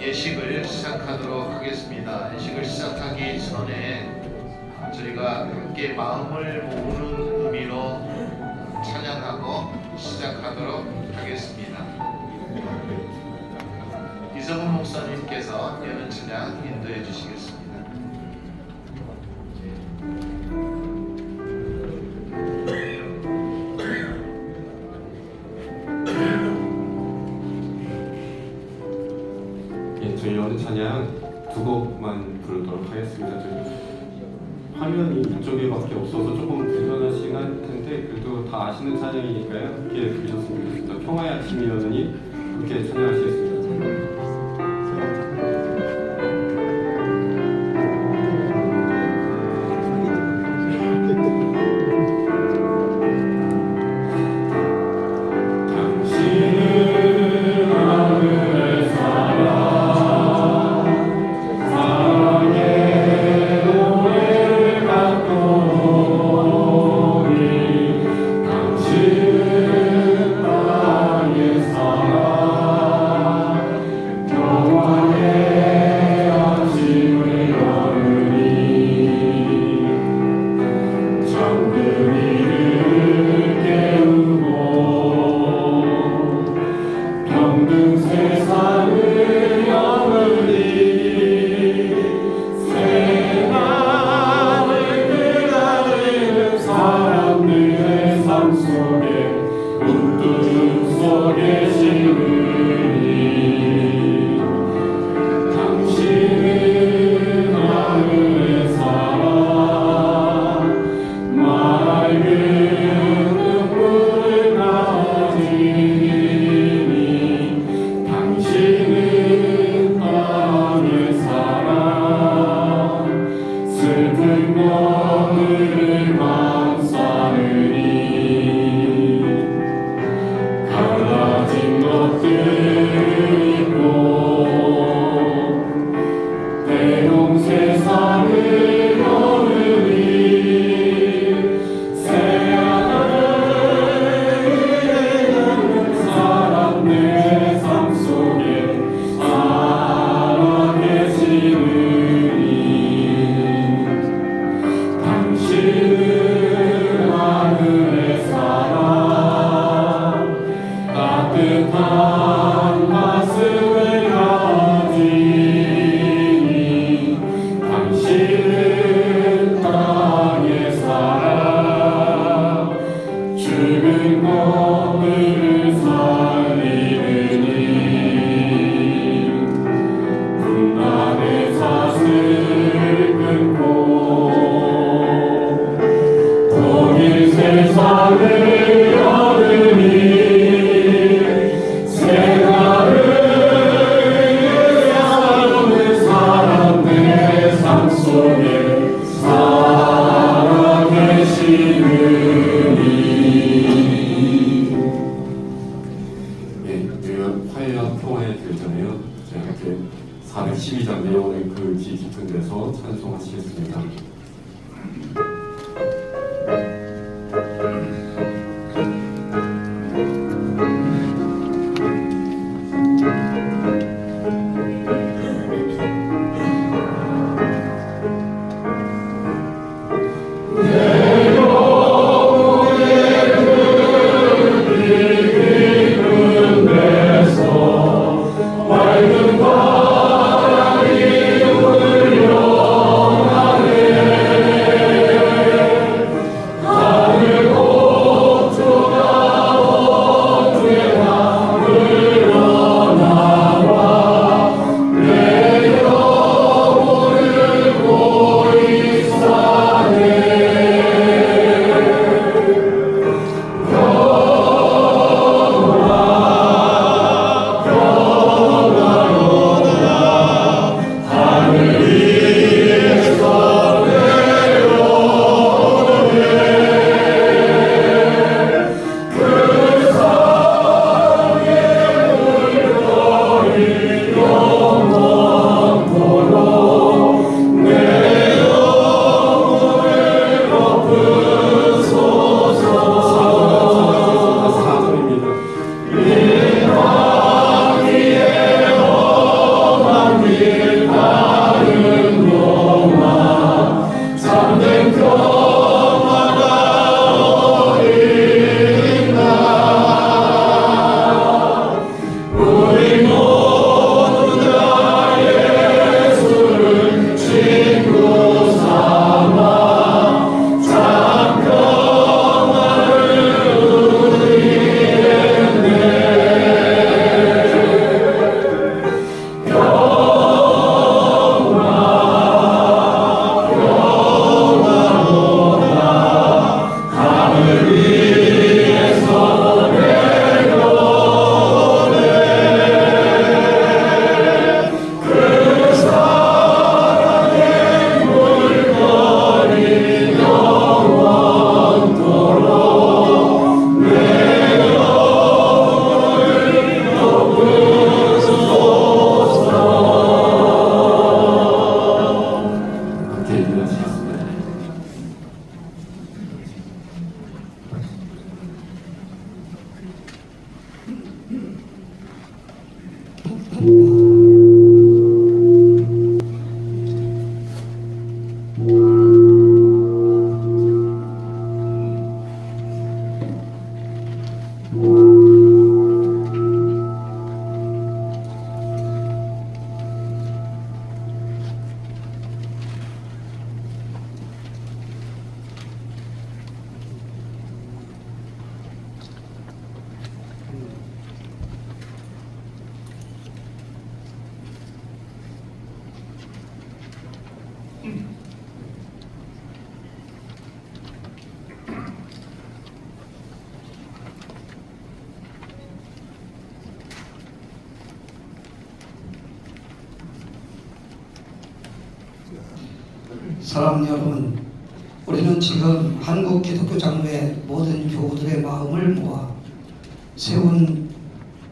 예식을 시작하도록 하겠습니다. 예식을 시작하기 전에 저희가 함께 마음을 모으는 의미로 찬양하고 시작하도록 하겠습니다. 이성훈 목사님께서 여는 찬양 인도해 주시겠습니다. 저희 여는 찬양 두 곡만 부르도록 하겠습니다. 화면이 이쪽에밖에 없어서 조금 불편하시긴 할 텐데 그래도 다 아시는 찬양이니까요. 함께 부르셨으면 좋겠습니다. 평화의 아침이여느니 함께 찬양하시겠습니다. 화해와 평화의 교회잖아요. 제가 이렇게 412장 내용의 글씨 깊은 데서 찬송하시겠습니다. 바람이 울려 하네 사랑하는 여러분, 우리는 지금 한국 기독교 장로의 모든 교우들의 마음을 모아 세운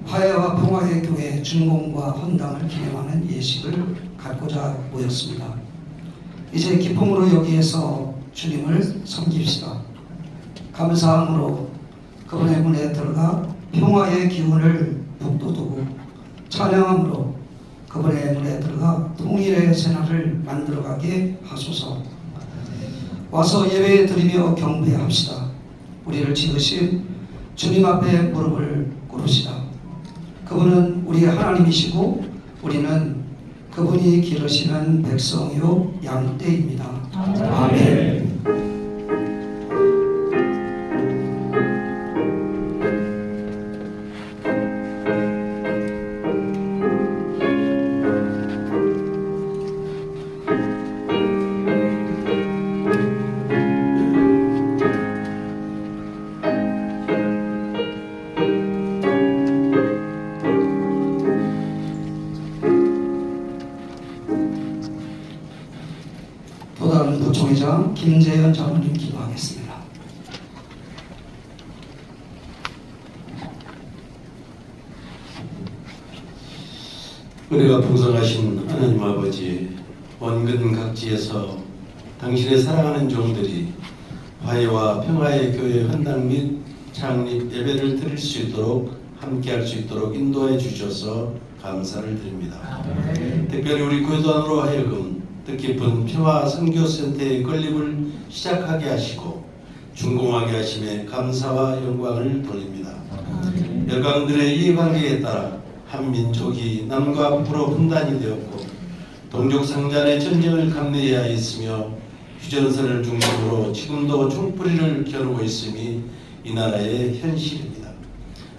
화해와 평화의 교회 준공과 헌당을 기념하는 예식을 갖고자 모였습니다. 이제 기쁨으로 여기에서 주님을 섬깁시다. 감사함으로 그분의 문에 들어가 평화의 기운을 북돋우고, 찬양함으로 그분의 문에 들어가 통일의 새날을 만들어가게 하소서. 와서 예배 드리며 경배합시다. 우리를 지으신 주님 앞에 무릎을 꿇읍시다. 그분은 우리의 하나님이시고 우리는 그분이 기르시는 백성이요 양떼입니다. 아멘. 도당 부총회장 김재현 장로님 기도하겠습니다. 은혜가 풍성하신 하나님 아버지, 원근 각지에서 당신의 사랑하는 종들이 화해와 평화의 교회 헌당 및 창립 예배를 드릴 수 있도록 함께할 수 있도록 인도해 주셔서 감사를 드립니다. 특별히 우리 교단으로 하여금 뜻깊은 평화 선교센터의 건립을 시작하게 하시고 준공하게 하심에 감사와 영광을 돌립니다. 열강들의 이해관계에 따라 한 민족이 남과 북으로 분단이 되었고 동족상잔의 전쟁을 감내해야 했으며 휴전선을 중심으로 지금도 총뿌리를 겨누고 있음이 이 나라의 현실입니다.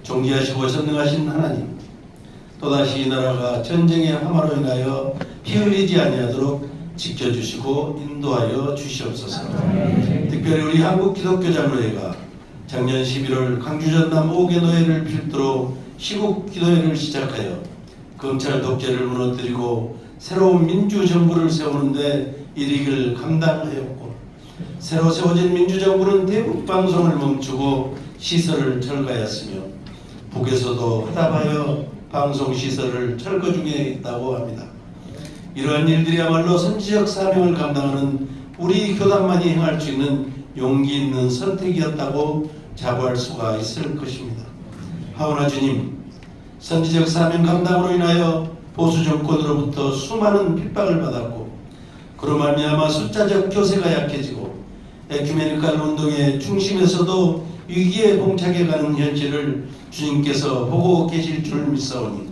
존귀하시고 전능하신 하나님, 또다시 이 나라가 전쟁의 화마로 인하여 피 흘리지 아니하도록 지켜주시고 인도하여 주시옵소서. 특별히 우리 한국 기독교 장로회가 작년 11월 광주전남 5개 노예를 필두로 시국 기도회를 시작하여 검찰 독재를 무너뜨리고 새로운 민주정부를 세우는데 일익을 감당하였고, 새로 세워진 민주정부는 대북 방송을 멈추고 시설을 철거하였으며 북에서도 화답하여 방송시설을 철거 중에 있다고 합니다. 이러한 일들이야말로 선지적 사명을 감당하는 우리 교단만이 행할 수 있는 용기 있는 선택이었다고 자부할 수가 있을 것입니다. 하오나 주님, 선지적 사명 감당으로 인하여 보수 정권으로부터 수많은 핍박을 받았고, 그로 말미암아 숫자적 교세가 약해지고 에큐메니칼 운동의 중심에서도 위기에 봉착해가는 현실을 주님께서 보고 계실 줄 믿사오니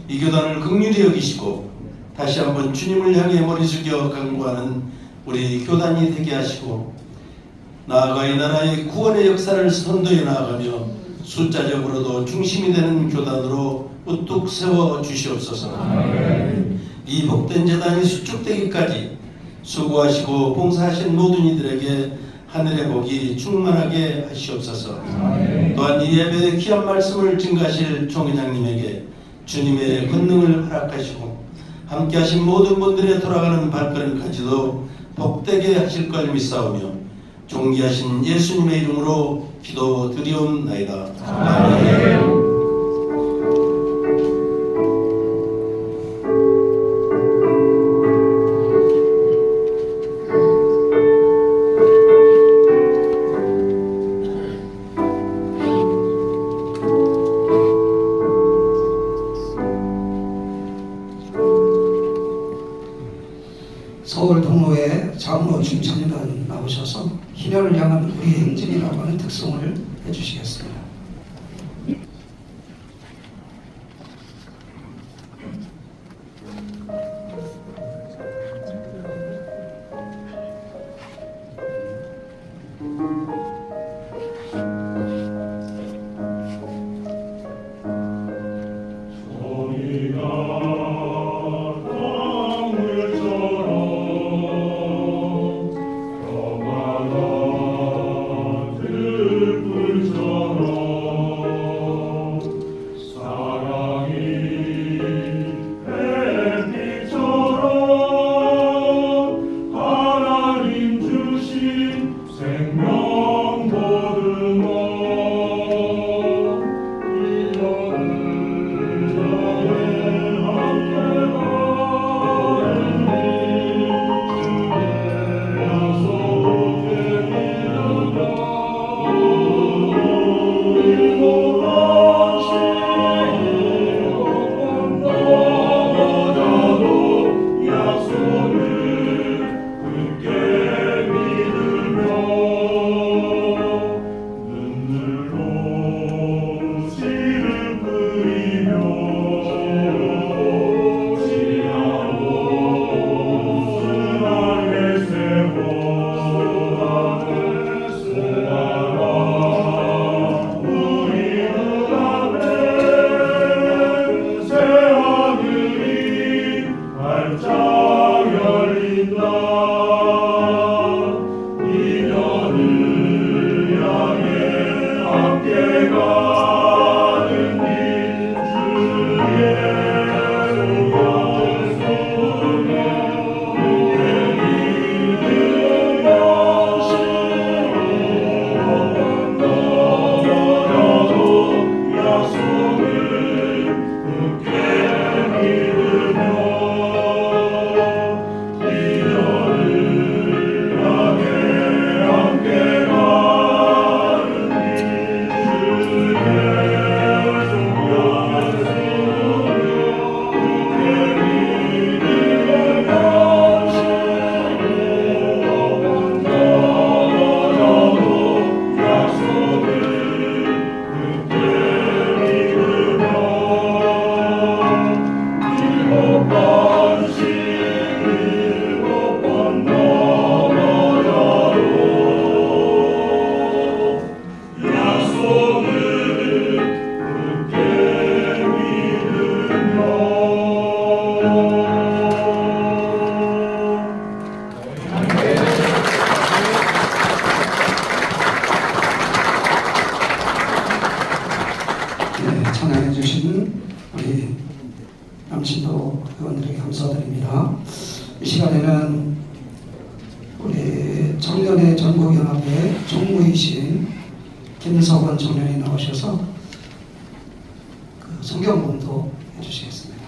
이 교단을 긍휼히 여기시고 다시 한번 주님을 향해 머리 숙여 간구하는 우리 교단이 되게 하시고, 나아가 이 나라의 구원의 역사를 선도해 나아가며 숫자적으로도 중심이 되는 교단으로 우뚝 세워 주시옵소서. 이 복된 재단이 수축되기까지 수고하시고 봉사하신 모든 이들에게 하늘의 복이 충만하게 하시옵소서. 또한 이 예배의 귀한 말씀을 증가하실 총회장님에게 주님의 권능을 허락하시고 함께 하신 모든 분들의 돌아가는 발걸음까지도 복되게 하실 걸 믿사오며 존귀하신 예수님의 이름으로 기도드리옵나이다. 아멘. 서울 동로에 장로 중창단 나오셔서 희년을 향한 우리의 행진이라고 하는 특성을 해주시겠습니다. 땅물처럼 찬양해 주신 우리 남친도 의원들에게 감사드립니다. 이 시간에는 우리 청년의 전국연합회 총무이신 김석원 청년이 나오셔서 그 성경 봉독 해주시겠습니다.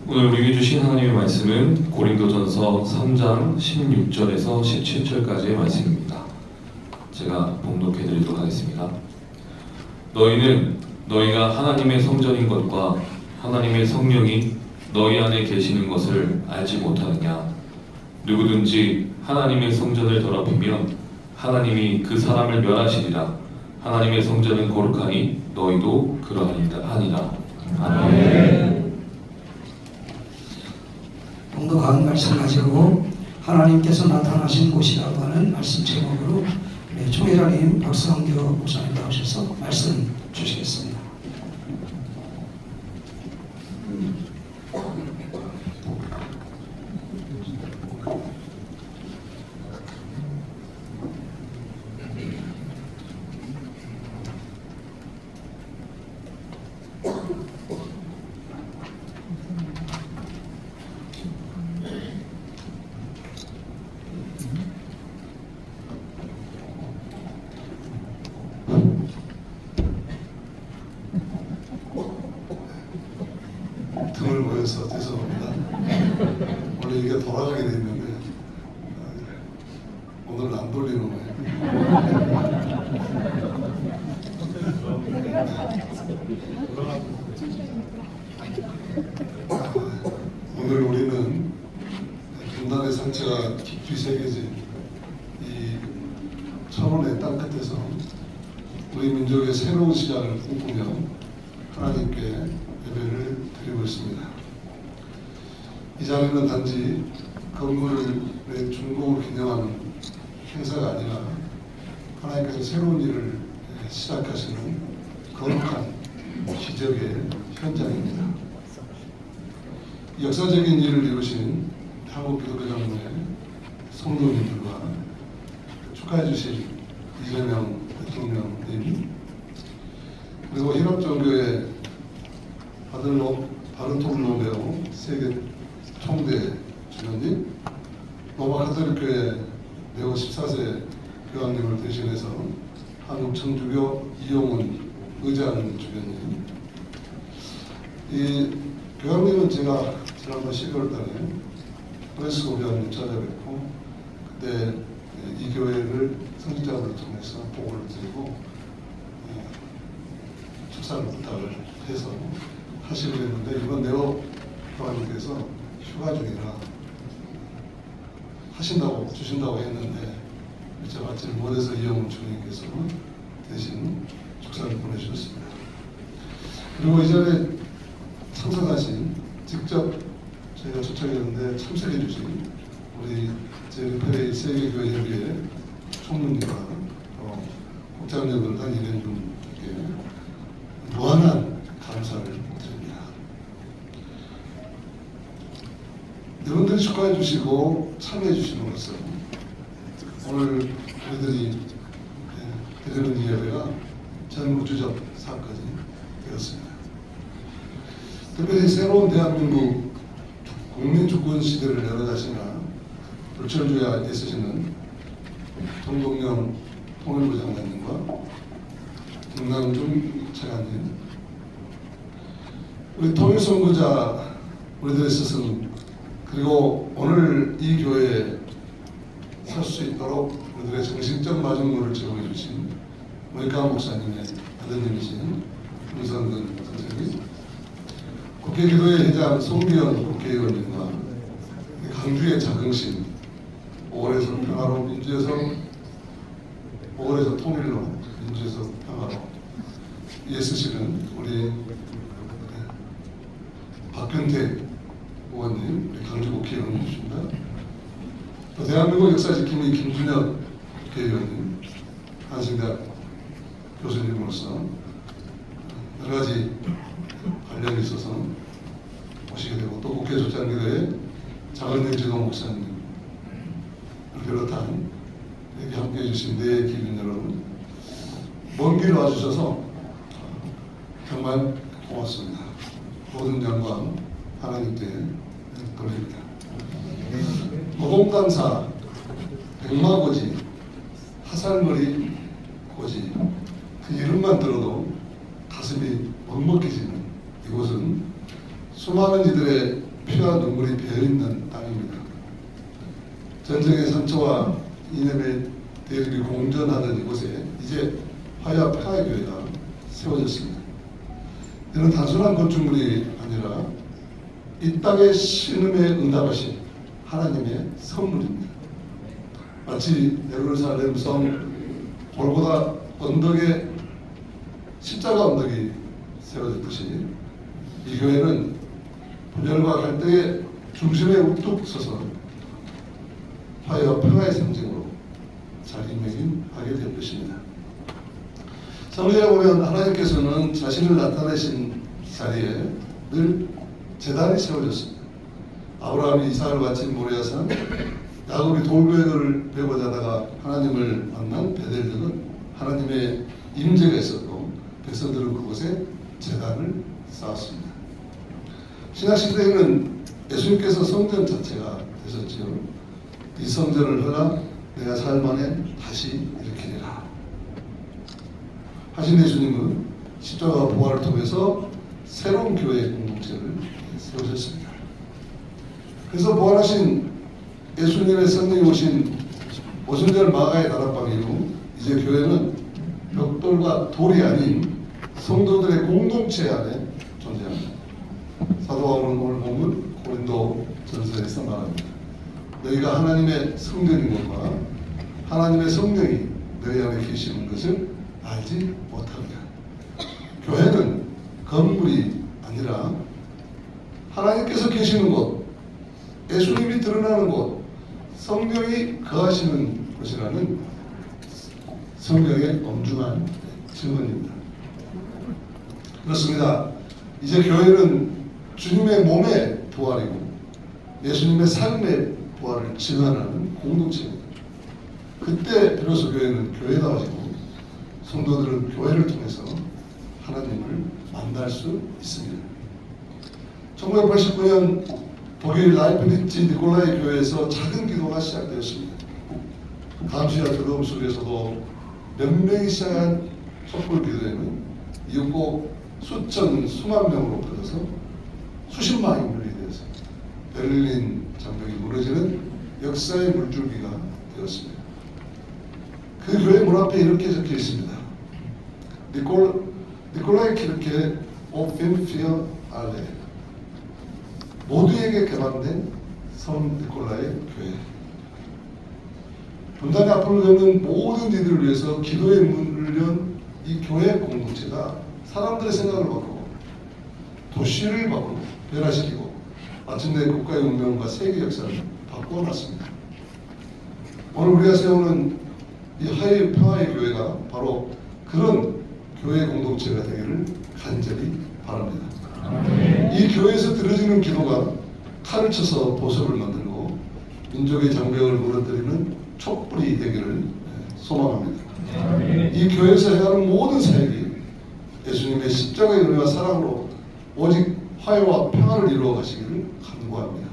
오늘 우리에게 주신 하나님의 말씀은 고린도전서 3장 16절에서 17절까지의 말씀입니다. 제가 봉독해 드리도록 하겠습니다. 너희는 너희가 하나님의 성전인 것과 하나님의 성령이 너희 안에 계시는 것을 알지 못하느냐? 누구든지 하나님의 성전을 더럽히면 하나님이 그 사람을 멸하시리라. 하나님의 성전은 거룩하니 너희도 그러하니라. 아멘. 봉독한 말씀 가지고 하나님께서 나타나신 곳이라고 하는 말씀 제목으로 총회장님 박성규 목사님 나오셔서 말씀 주시겠습니다. 등을 보여서 죄송합니다. 원래 이게 돌아가게 돼 있는데 오늘은 안 돌리는 거예요. 오늘 우리는 분단의 상처가 깊이 새겨진 이 천원의 땅 끝에서 우리 민족의 새로운 시작을 꿈꾸며 하나님께 예배를 드리고 있습니다. 이 자리는 단지 건물의 준공을 기념하는 행사가 아니라 하나님께서 새로운 일을 시작하시는 거룩한 기적의 현장입니다. 역사적인 일을 이루신 한국기독교장로회 성도님들과 축하해 주실 이재명 대통령님, 그리고 힐업종교의 바른통로배우 세계 총대 주교님, 로마 가톨릭교회 네오 14세 교황님을 대신해서 한국 청주교 이용훈 의장 주교님, 이 교황님은 제가 지난번 12월 달에 프레스코 교황님 찾아뵙고 그때 이 교회를 성직자들을 통해서 보고를 드리고 축사를 부탁을 해서 하시기로 했는데, 이번 네오 교황님께서 휴가 중이라 주신다고 했는데 제가 받지 못해서 이영훈 주님께서 대신 축사를 보내주셨습니다. 그리고 이전에 참석하신, 직접 저희가 초청했는데 참석해 주신 우리 제르페레이 세계교회협의회 총무님과 국장역을 다니는 분께 무한한 감사를 드립니다. 여러분들이 축하해 주시고 참여해 주시는 것은 오늘 우리들이 드리는 이 예배가 전우주적 사건이 되었습니다. 특별히 새로운 대한민국 국민주권 시대를 열어가시나 불철주야 애쓰시는 정동영 통일부 장관님과 김남중 차관님, 우리 통일선구자 우리들의 스승, 그리고 오늘 이 교회에 설 수 있도록 우리들의 정신적 마중물을 제공해 주신 모니카 목사님의 아드님이신 김성근 선생님, 국회기도회 회장 송기현 국회의원님과 강주의 자긍심, 5월에서 평화로, 민주에서 5월에서 통일로, 민주에서 평화로 애쓰시는 우리 박근태 의원님, 우리 강주 국회의원님이십니다. 또 대한민국 역사 지킴이 김준혁 국회의원님, 한신대학 교수님으로서 여러 가지 관련이 있어서 오시게 되고, 또 국회 조찬기도회 장은영 지동 목사님 비롯한 여기 함께해 주신 내 기민 여러분, 먼 길 와주셔서 정말 고맙습니다. 모든 영광 하나님께 돌립니다. 노동강사, 백마고지, 화살머리 고지, 그 이름만 들어도 가슴이 먹먹해지는 이곳은 수많은 이들의 피와 눈물이 배어있는 땅입니다. 전쟁의 상처와 이념의 대립이 공존하던 이곳에 이제 화해와 평화의 교회가 세워졌습니다. 이는 단순한 건축물이 아니라 이 땅의 신음에 응답하신 하나님의 선물입니다. 마치 예루살렘 성 골고다 언덕에 십자가 언덕이 세워졌듯이 이 교회는 분열과 갈등의 중심에 우뚝 서서 화해와 평화의 상징으로 자리매김하게 될 것입니다. 성경에 보면 하나님께서는 자신을 나타내신 자리에 늘 제단이 세워졌습니다. 아브라함이 이삭을 바친 모리아산, 야곱이 돌고행을 배우고자 하다가 하나님을 만난 베델 등은 하나님의 임재가 있었고 백성들은 그곳에 제단을 쌓았습니다. 신약시대에는 예수님께서 성전 자체가 되셨지요. 이 성전을 허나 내가 삶 안에 다시 일으키리라 하신 예수님은 십자가 부활을 통해서 새로운 교회의 공동체를 세우셨습니다. 그래서 부활하신 예수님의 성령이 오신 오순절 마가의 다락방 이후 이제 교회는 벽돌과 돌이 아닌 성도들의 공동체 안에 존재합니다. 사도 바울은 오늘 본문 고린도 전서에서 말합니다. 너희가 하나님의 성전인 것과 하나님의 성령이 너희 안에 계시는 것을 알지 못하느냐. 교회는 건물이 아니라 하나님께서 계시는 곳, 예수님이 드러나는 곳, 성령이 거하시는 곳이라는 성경의 엄중한 증언입니다. 그렇습니다. 이제 교회는 주님의 몸의 부활이고 예수님의 삶의 부활을 증언하는 공동체입니다. 그때 비로소 교회는 교회다워지고 성도들은 교회를 통해서 하나님을 만날 수 있습니다. 1989년 독일 라이프니츠 니콜라이 교회에서 작은 기도가 시작되었습니다. 감시와 두려움 속에서도 몇 명이 시작한 촛불 기도회는 이윽고 수천, 수만 명으로 퍼져서 수십만 인물이 되어서 베를린 장벽이 무너지는 역사의 물줄기가 되었습니다. 그 교회 문 앞에 이렇게 적혀 있습니다. 니콜라이 키르케 오펜피어 알레, 모두에게 개방된 성 니콜라의 교회. 분단의 앞을 걷는 모든 이들을 위해서 기도의 문을 연 이 교회 공동체가 사람들의 생각을 바꾸고 도시를 바꾸고 변화시키고 마침내 국가의 운명과 세계 역사를 바꿔놨습니다. 오늘 우리가 세우는 이 화해 평화의 교회가 바로 그런 교회 공동체가 되기를 간절히 바랍니다. 이 교회에서 들어지는 기도가 칼을 쳐서 보석을 만들고 민족의 장벽을 무너뜨리는 촛불이 되기를 소망합니다. 이 교회에서 행하는 모든 사역이 예수님의 십자가의 은혜와 사랑으로 오직 화해와 평화를 이루어 가시기를 간구합니다.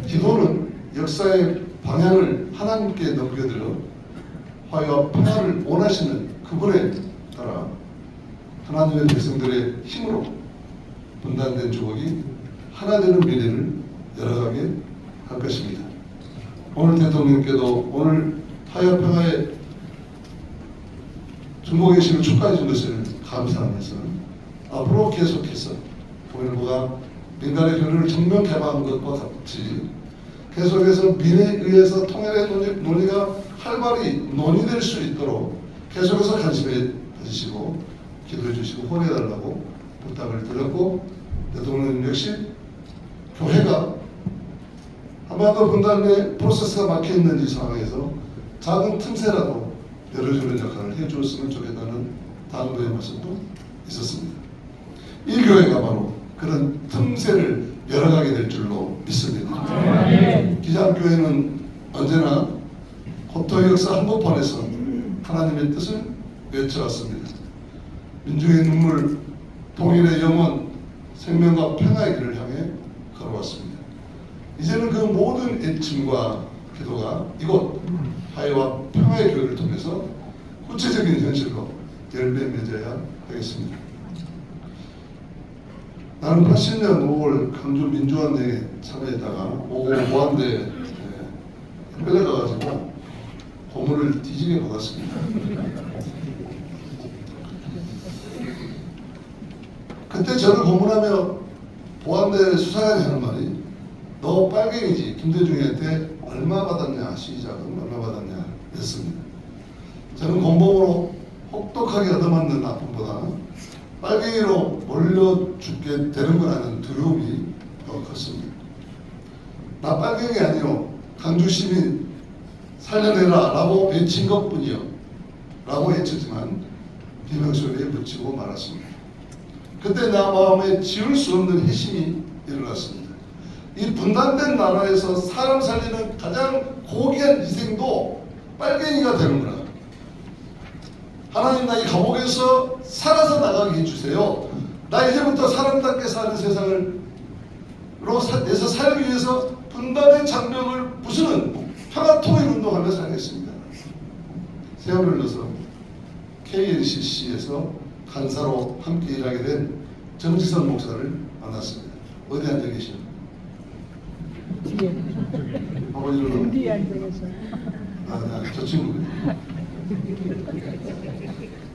기도는 역사의 방향을 하나님께 넘겨드려 화해와 평화를 원하시는 그분에 따라 하나님의 백성들의 힘으로 분단된 조국이 하나 되는 미래를 열어가게 할 것입니다. 오늘 대통령께도 오늘 화해와 평화에 중국에 계시는 축하해 준 것을 감사하면서 앞으로 계속해서 통일부가 민간의 교류를 전면 개방한 것과 같이 계속해서 민에 의해서 통일의 논의가 활발히 논의될 수 있도록 계속해서 관심해 주시고 기도해 주시고 호언해 달라고 부탁을 드렸고, 대통령 역시 교회가 한반도 분단의 프로세스가 막혀 있는 이 상황에서 작은 틈새라도 열어주는 역할을 해주었으면 좋겠다는 당부의 말씀도 있었습니다. 이 교회가 바로 그런 틈새를 열어가게 될 줄로 믿습니다. 기장교회는 언제나 고토의 역사 한복판에서 하나님의 뜻을 외쳐왔습니다. 민중의 눈물, 통일의 영원, 생명과 평화의 길을 향해 걸어왔습니다. 이제는 그 모든 애침과 기도가 이곳 화해와 평화의 교회를 통해서 구체적인 현실로 열매 맺어야 하겠습니다. 나는 80년 5월 강주 민주화운동에 참여했다가 5고 보안대에 끌려가가지고 고문을 뒤지게 받았습니다. 그때 저를 고문하며 보안대 수사관이 하는 말이 너 빨갱이지 김대중한테 얼마 받았냐, 시작은 얼마 받았냐 했습니다. 저는 공범으로 혹독하게 얻어맞는 아픔보다 빨갱이로 몰려 죽게 되는 거라는 두려움이 더 컸습니다. 나 빨갱이 아니요, 강주 시민 살려내라 라고 외친 것뿐이요 라고 외쳤지만 비명소리에 묻히고 말았습니다. 그때 나 마음에 지울 수 없는 회심이 일어났습니다. 이 분단된 나라에서 사람 살리는 가장 고귀한 희생도 빨갱이가 되는구나. 하나님, 나 이 감옥에서 살아서 나가게 해주세요. 나 이제부터 사람답게 사는 세상을 내서 살기 위해서 분단의 장벽을 부수는 평화통일 운동하며 살겠습니다. 세월을 넣어서 KNCC에서 간사로 함께 일하게 된 정지선 목사를 만났습니다. 어디 앉아 계시나? 아버지는 뒤에 앉아 계세요. 저 친구군요.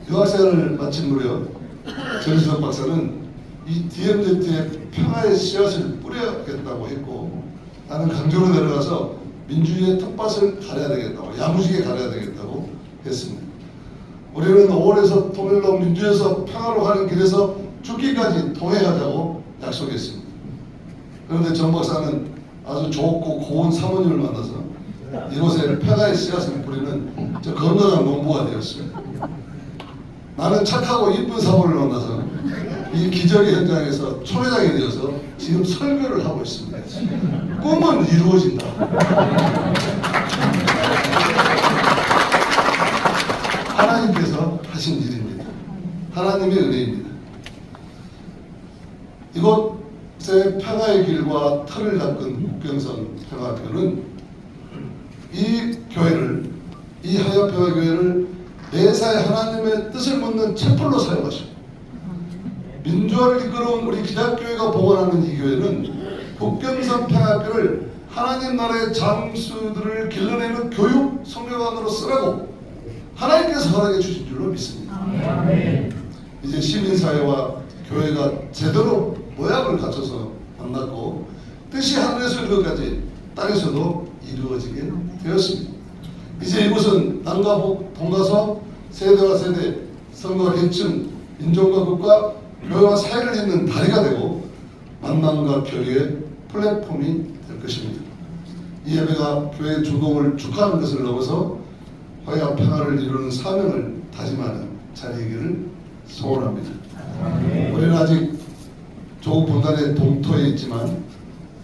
유학생을 마친 무렵 전수석 박사는 이 DMZ의 평화의 씨앗을 뿌려야겠다고 했고, 나는 강주로 내려가서 민주주의의 텃밭을 가려야 되겠다고, 야무지게 가려야 되겠다고 했습니다. 우리는 5월에서 통일로 민주에서 평화로 가는 길에서 죽기까지 동행하자고 약속했습니다. 그런데 정 박사는 아주 좋고 고운 사모님을 만나서 이곳에 평화의 씨앗을 뿌리는 저 건강한 농부가 되었습니다. 나는 착하고 이쁜 사모를 만나서 이 기적의 현장에서 초회장이 되어서 지금 설교를 하고 있습니다. 꿈은 이루어진다. 하나님께서 하신 일입니다. 하나님의 은혜입니다. 이곳의 평화의 길과 틀을 닦은 국경선 평화교는 이 교회를, 이 화해평화교회를 매사에 하나님의 뜻을 묻는 촛불로 사용하시고, 민주화를 이끌어온 우리 기독교회가 봉헌하는 이 교회는 국경선 평화교를 하나님 나라의 장수들을 길러내는 교육 성교관으로 쓰라고 하나님께서 허락해 주신 줄로 믿습니다. 이제 시민사회와 교회가 제대로 모양을 갖춰서 만났고, 뜻이 하늘에서 이룰 것까지 땅에서도 이루어지게 되었습니다. 이제 이곳은 남과 북, 동가서 세대와 세대, 선거와 계층, 인종과 국가, 교회와 사회를 잇는 다리가 되고 만남과 교류의 플랫폼이 될 것입니다. 이 예배가 교회의 주동을 축하하는 것을 넘어서 화해와 평화를 이루는 사명을 다짐하는 자리이기를 소원합니다. 우리는 아직 조국 분단의 동토에 있지만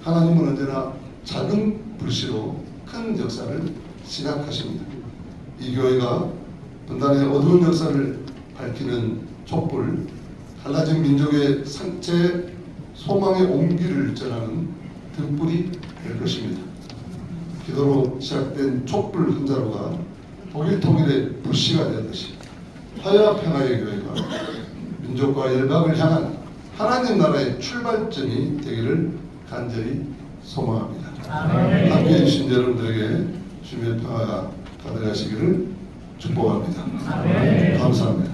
하나님은 언제나 작은 불씨로 큰 역사를 시작하십니다. 이 교회가 분단의 어두운 역사를 밝히는 촛불, 갈라진 민족의 상체 소망의 온기를 전하는 등불이 될 것입니다. 기도로 시작된 촛불 한 자루가 독일 통일의 불씨가 되듯이 화해와 평화의 교회가 민족과 열방을 향한 하나님 나라의 출발점이 되기를 간절히 소망합니다. 함께해 주신 여러분들에게 주님의 평화가 가득하시기를 축복합니다. 감사합니다.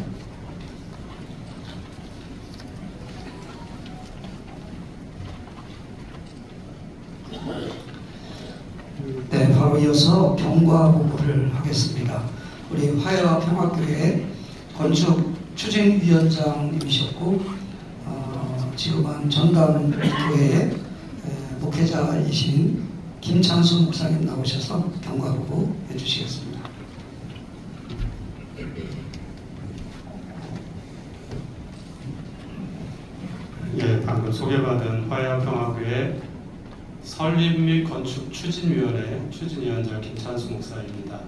네, 바로 이어서 경과 보고를 하겠습니다. 우리 화해와 평화교회 건축 추진위원장님이셨고 지금은 전담교회의 목회자이신 김찬수 목사님 나오셔서 경과 보고 해주시겠습니다. 예, 방금 소개받은 화해와 평화교회 설립 및 건축 추진위원회 추진위원장 김찬수 목사입니다.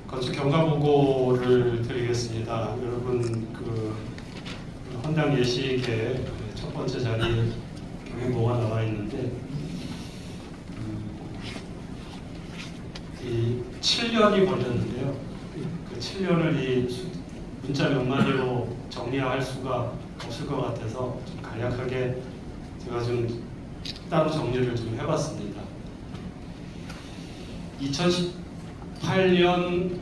건축 경과 보고를 드리겠습니다. 여러분 헌당 예식의 첫 번째 자리에 경보가 나와 있는데 이 7년이 걸렸는데요. 그 7년을 이 문자 몇 마디로 정리할 수가 없을 것 같아서 좀 간략하게 제가 좀 따로 정리를 좀 해봤습니다. 2018년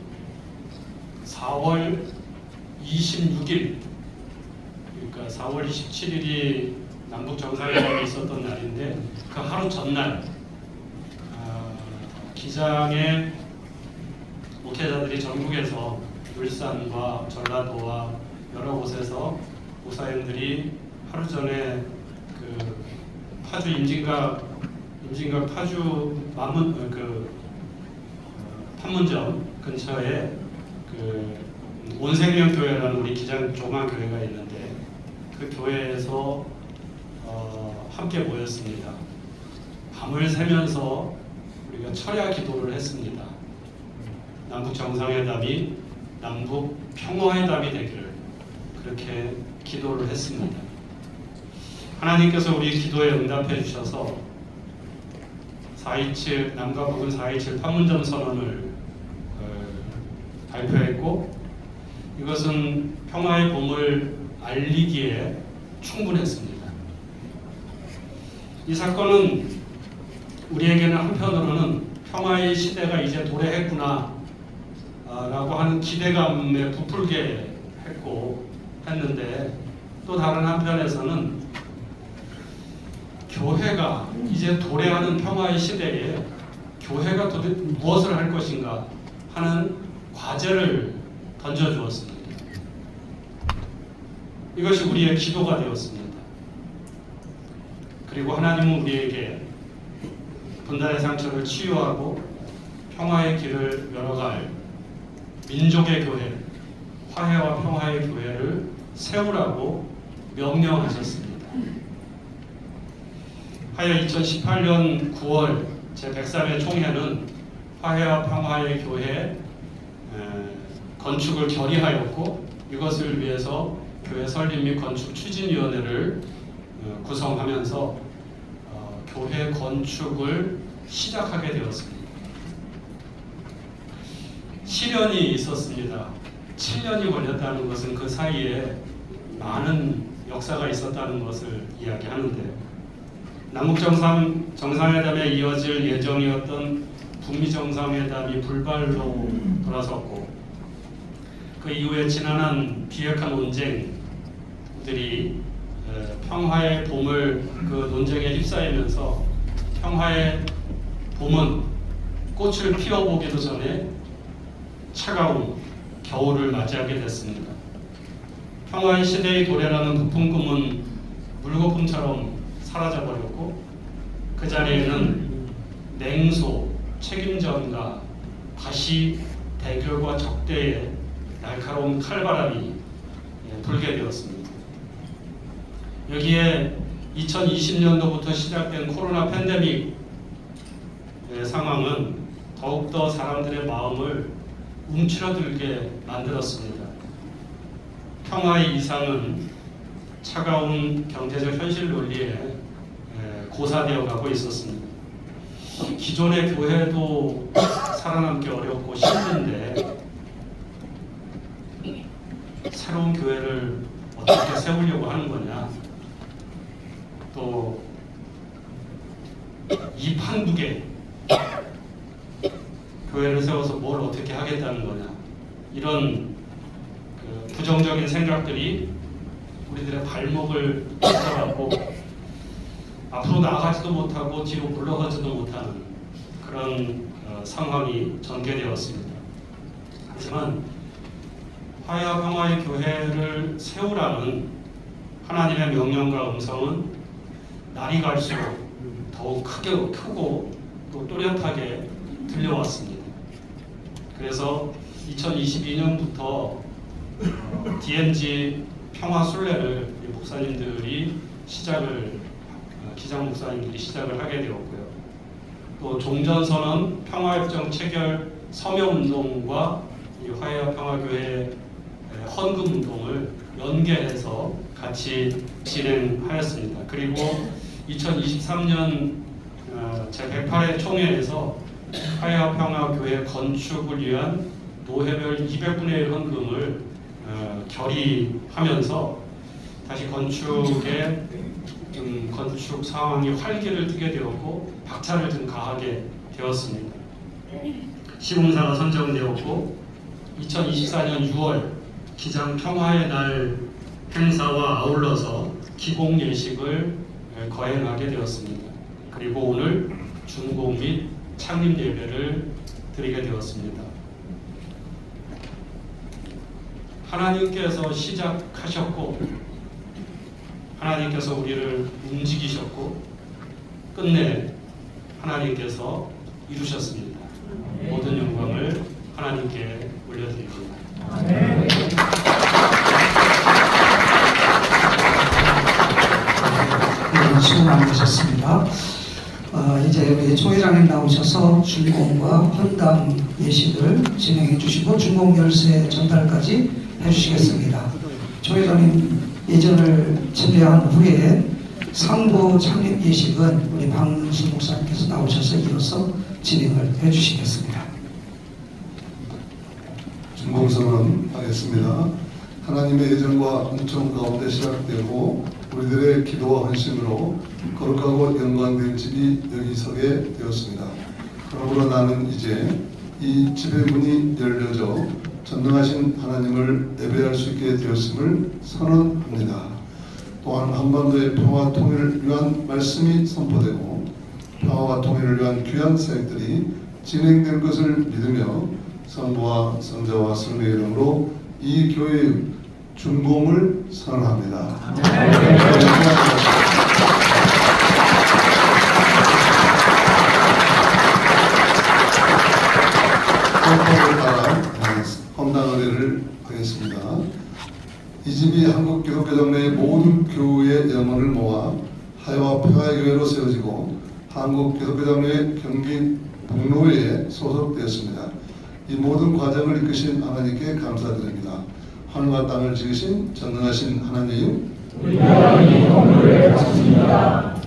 4월 26일, 그러니까 4월 27일이 남북 정상회담이 있었던 날인데 그 하루 전날 기장의 목회자들이 전국에서 울산과 전라도와 여러 곳에서 목사님들이 하루 전에 그 파주 임진각 파주 판문점 근처에 그 온생명교회라는 우리 기장 조만 교회가 있는데 그 교회에서 함께 모였습니다. 밤을 새면서 우리가 철야 기도를 했습니다. 남북 정상회담이 남북 평화회담이 되기를 그렇게 기도를 했습니다. 하나님께서 우리 기도에 응답해 주셔서 4.27 남과 북은 4.27 판문점 선언을 발표했고 이것은 평화의 봄을 알리기에 충분했습니다. 이 사건은 우리에게는 한편으로는 평화의 시대가 이제 도래했구나 라고 하는 기대감에 부풀게 했는데 또 다른 한편에서는 교회가 이제 도래하는 평화의 시대에 교회가 도대체 무엇을 할 것인가 하는 과제를 던져주었습니다. 이것이 우리의 기도가 되었습니다. 그리고 하나님은 우리에게 분단의 상처를 치유하고 평화의 길을 열어갈 민족의 교회, 화해와 평화의 교회를 세우라고 명령하셨습니다. 하여 2018년 9월 제103회 총회는 화해와 평화의 교회 건축을 결의하였고 이것을 위해서 교회 설립 및 건축 추진위원회를 구성하면서 교회 건축을 시작하게 되었습니다. 시련이 있었습니다. 7년이 걸렸다는 것은 그 사이에 많은 역사가 있었다는 것을 이야기하는데요. 남북 정상회담에 이어질 예정이었던 북미 정상회담이 불발로 돌아섰고 그 이후에 지난한 비핵화 논쟁들이 평화의 봄을 그 논쟁에 휩싸이면서 평화의 봄은 꽃을 피워보기도 전에 차가운 겨울을 맞이하게 됐습니다. 평화의 시대의 도래라는 부푼 꿈은 물거품처럼 사라져버렸고 그 자리에는 냉소, 책임전과 다시 대결과 적대의 날카로운 칼바람이 돌게 되었습니다. 여기에 2020년도부터 시작된 코로나 팬데믹 상황은 더욱더 사람들의 마음을 움츠러들게 만들었습니다. 평화의 이상은 차가운 경제적 현실 논리에 고사되어 가고 있었습니다. 기존의 교회도 살아남기 어렵고 힘든데 새로운 교회를 어떻게 세우려고 하는 거냐, 또 이 판국에 교회를 세워서 뭘 어떻게 하겠다는 거냐, 이런 부정적인 생각들이 우리들의 발목을 붙잡았고 앞으로 나아가지도 못하고 뒤로 물러가지도 못하는 그런 상황이 전개되었습니다. 하지만 화해와 평화의 교회를 세우라는 하나님의 명령과 음성은 날이 갈수록 더욱 크고 또 또렷하게 들려왔습니다. 그래서 2022년부터 DMZ 평화순례를 목사님들이 기장 목사님들이 시작을 하게 되었고요. 또 종전선언 평화협정 체결 서명운동과 이 화해와 평화교회 헌금운동을 연계해서 같이 진행하였습니다. 그리고 2023년 제108회 총회에서 화해와 평화교회 건축을 위한 노회별 200분의 1 헌금을 결의하면서 다시 건축의 건축 상황이 활기를 띠게 되었고 박차를 좀 가하게 되었습니다. 시공사가 선정되었고 2024년 6월 기장 평화의 날 행사와 아울러서 기공 예식을 거행하게 되었습니다. 그리고 오늘 준공 및 창립 예배를 드리게 되었습니다. 하나님께서 시작하셨고 하나님께서 우리를 움직이셨고 끝내 하나님께서 이루셨습니다. 모든 영광을 하나님께 올려드립니다. 수고 많으셨습니다. 이제 우리 총회장님 나오셔서 준공과 헌당 예식을 진행해 주시고 준공 열쇠 전달까지 해주시겠습니다. 총회장님 예전을 참여한 후에 상부 창립 예식은 우리 박문수 목사님께서 나오셔서 이어서 진행을 해주시겠습니다. 준공선언 하겠습니다. 하나님의 예정과 은총 가운데 시작되고 우리들의 기도와 헌신으로 거룩하고 영광된 집이 여기 서게 되었습니다. 그러므로 나는 이제 이 집의 문이 열려져 전능하신 하나님을 예배할 수 있게 되었음을 선언합니다. 또한 한반도의 평화 통일을 위한 말씀이 선포되고 평화와 통일을 위한 귀한 사역들이 진행될 것을 믿으며 성부와 성자와 성령의 이름으로 이 교회의 준공을 선언합니다. 헌법을 따라 헌당 의례를 하겠습니다. 이 집이 한국기독교장로의 모든 교우의 영혼을 모아 화해와 평화의 교회로 세워지고 한국기독교장로의 경기 북로회에 소속되었습니다. 이 모든 과정을 이끄신 하나님께 감사드립니다. 하늘과 땅을 지으신 전능하신 하나님,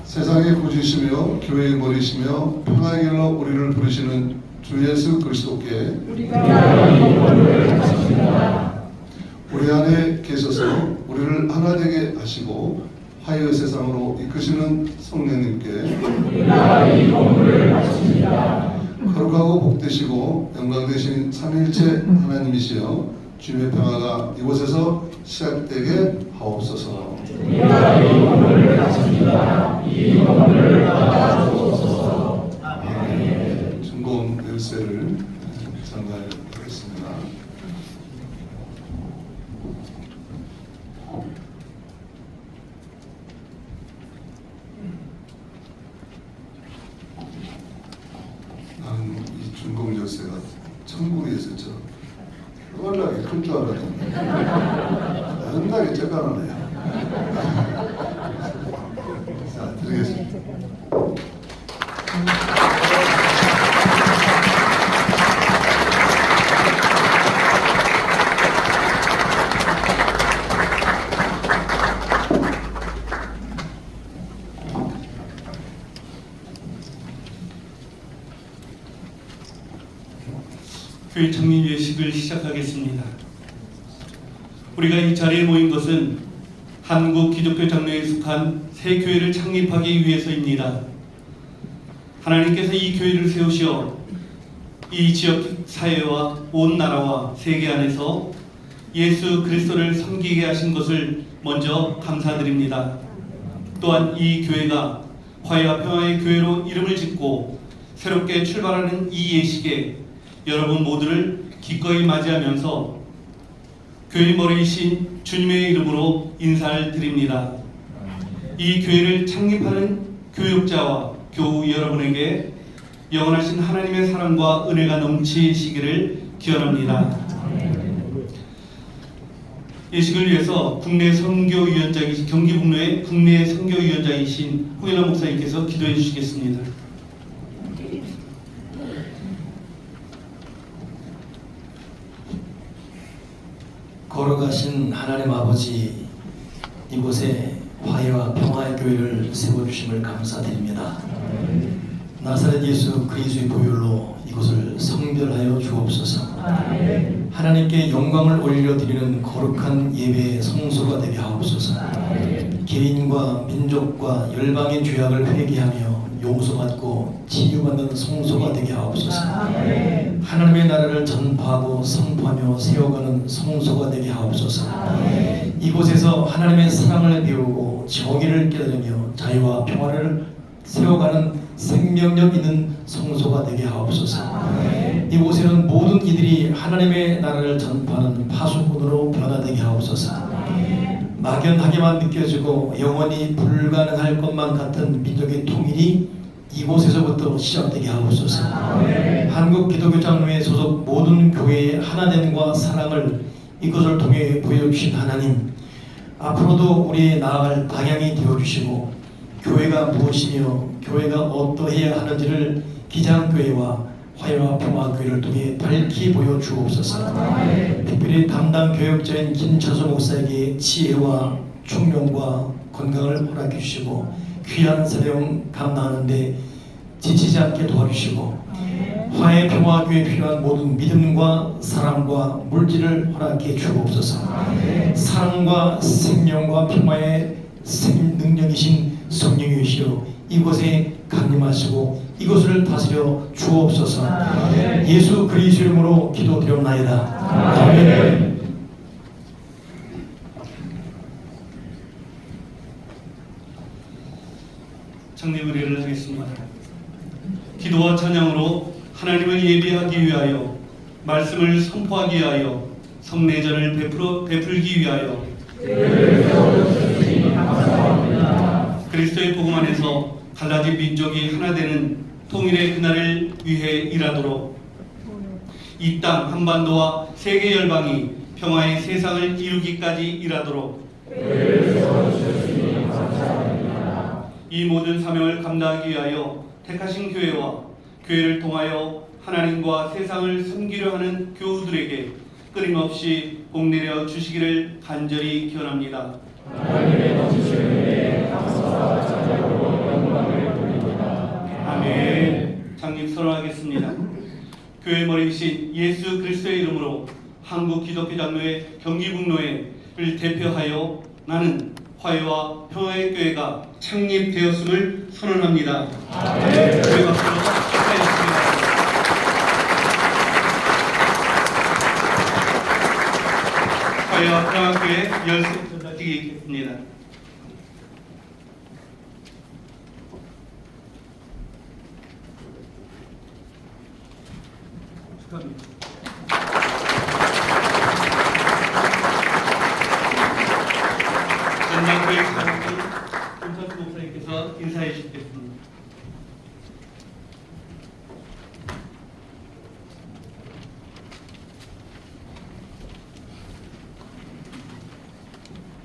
세상의 구주이시며 교회의 머리시며 평화의 길로 우리를 부르시는 주 예수 그리스도께 우리 안에 계셔서 우리를 하나 되게 하시고 화해의 세상으로 이끄시는 성령님께 거룩하고 복되시고 영광되신 삼위일체 하나님이시여 주님의 평화가 이곳에서 시작되게 하옵소서. 준공 열쇠를 전달하겠습니다. 나는 이 준공 열쇠가 천국에 있었죠. 얼마나 큰 줄 알았는데 맨날 쩍가나네요. 자, 드리겠습니다. 교회 창립 예식을 시작하겠습니다. 우리가 이 자리에 모인 것은 한국 기독교 장로에 속한 새 교회를 창립하기 위해서입니다. 하나님께서 이 교회를 세우시어 이 지역 사회와 온 나라와 세계 안에서 예수 그리스도를 섬기게 하신 것을 먼저 감사드립니다. 또한 이 교회가 화해와 평화의 교회로 이름을 짓고 새롭게 출발하는 이 예식에 여러분 모두를 기꺼이 맞이하면서 교회 머리이신 주님의 이름으로 인사를 드립니다. 이 교회를 창립하는 교육자와 교우 여러분에게 영원하신 하나님의 사랑과 은혜가 넘치시기를 기원합니다. 예식을 위해서 국내 선교위원장이신 경기북로의 국내 선교위원장이신 홍일남 목사님께서 기도해 주시겠습니다. 걸어가신 하나님 아버지, 이곳에 화해와 평화의 교회를 세워주심을 감사드립니다. 나사렛 예수 그리스도의 보혈로 이곳을 성별하여 주옵소서. 하나님께 영광을 올려드리는 거룩한 예배의 성소가 되게 하옵소서. 개인과 민족과 열방의 죄악을 회개하며 용서받고 치유받는 성소가 되게 하옵소서. 하나님의 나라를 전파하고 선포하며 세워가는 성소가 되게 하옵소서. 이곳에서 하나님의 사랑을 배우고 정의를 깨달으며 자유와 평화를 세워가는 생명력 있는 성소가 되게 하옵소서. 이곳에는 모든 이들이 하나님의 나라를 전파하는 파수꾼으로 변화되게 하옵소서. 막연하게만 느껴지고 영원히 불가능할 것만 같은 민족의 통일이 이곳에서부터 시작되게 하옵소서. 한국 기독교 장로회 소속 모든 교회의 하나됨과 사랑을 이것을 통해 보여주신 하나님, 앞으로도 우리의 나아갈 방향이 되어주시고 교회가 무엇이며 교회가 어떠해야 하는지를 기장교회와 화해와 평화교회를 통해 밝히 보여주옵소서. 특별히 담당 교역자인 김철수 목사에게 지혜와 총명과 건강을 허락해 주시고 귀한 사명 감당하는데 지치지 않게 도와주시고 화해 평화교회에 필요한 모든 믿음과 사랑과 물질을 허락해 주옵소서. 사랑과 생명과 평화의 능력이신 성령이시여 이곳에 강림하시고 이곳을 다스려 주옵소서. 예수 그리스도 이름으로 기도드렸나이다. 아멘. 창립 의례를 하겠습니다. 기도와 찬양으로 하나님을 예배하기 위하여, 말씀을 선포하기 위하여, 성례전을 베풀기 위하여 그리스도의 복음 안에서 갈라진 민족이 하나 되는 통일의 그날을 위해 일하도록 이 땅 한반도와 세계 열방이 평화의 세상을 이루기까지 일하도록 이 모든 사명을 감당하기 위하여 택하신 교회와 교회를 통하여 하나님과 세상을 섬기려 하는 교우들에게 끊임없이 복 내려 주시기를 간절히 기원합니다. 아멘. 창립 선언하겠습니다. 교회 머리이신 예수 그리스도의 이름으로 한국 기독교 장로회 경기북로회를 대표하여 나는 화해와 평화의 교회가 창립되었음을 선언합니다. 아멘. 교회 박수로 축하했습니다. 화해와 평화교회 열쇠 드리겠습니다. 축하합니다. 전남교회 사무국 김선수 목사님께서 인사해 주시겠습니다.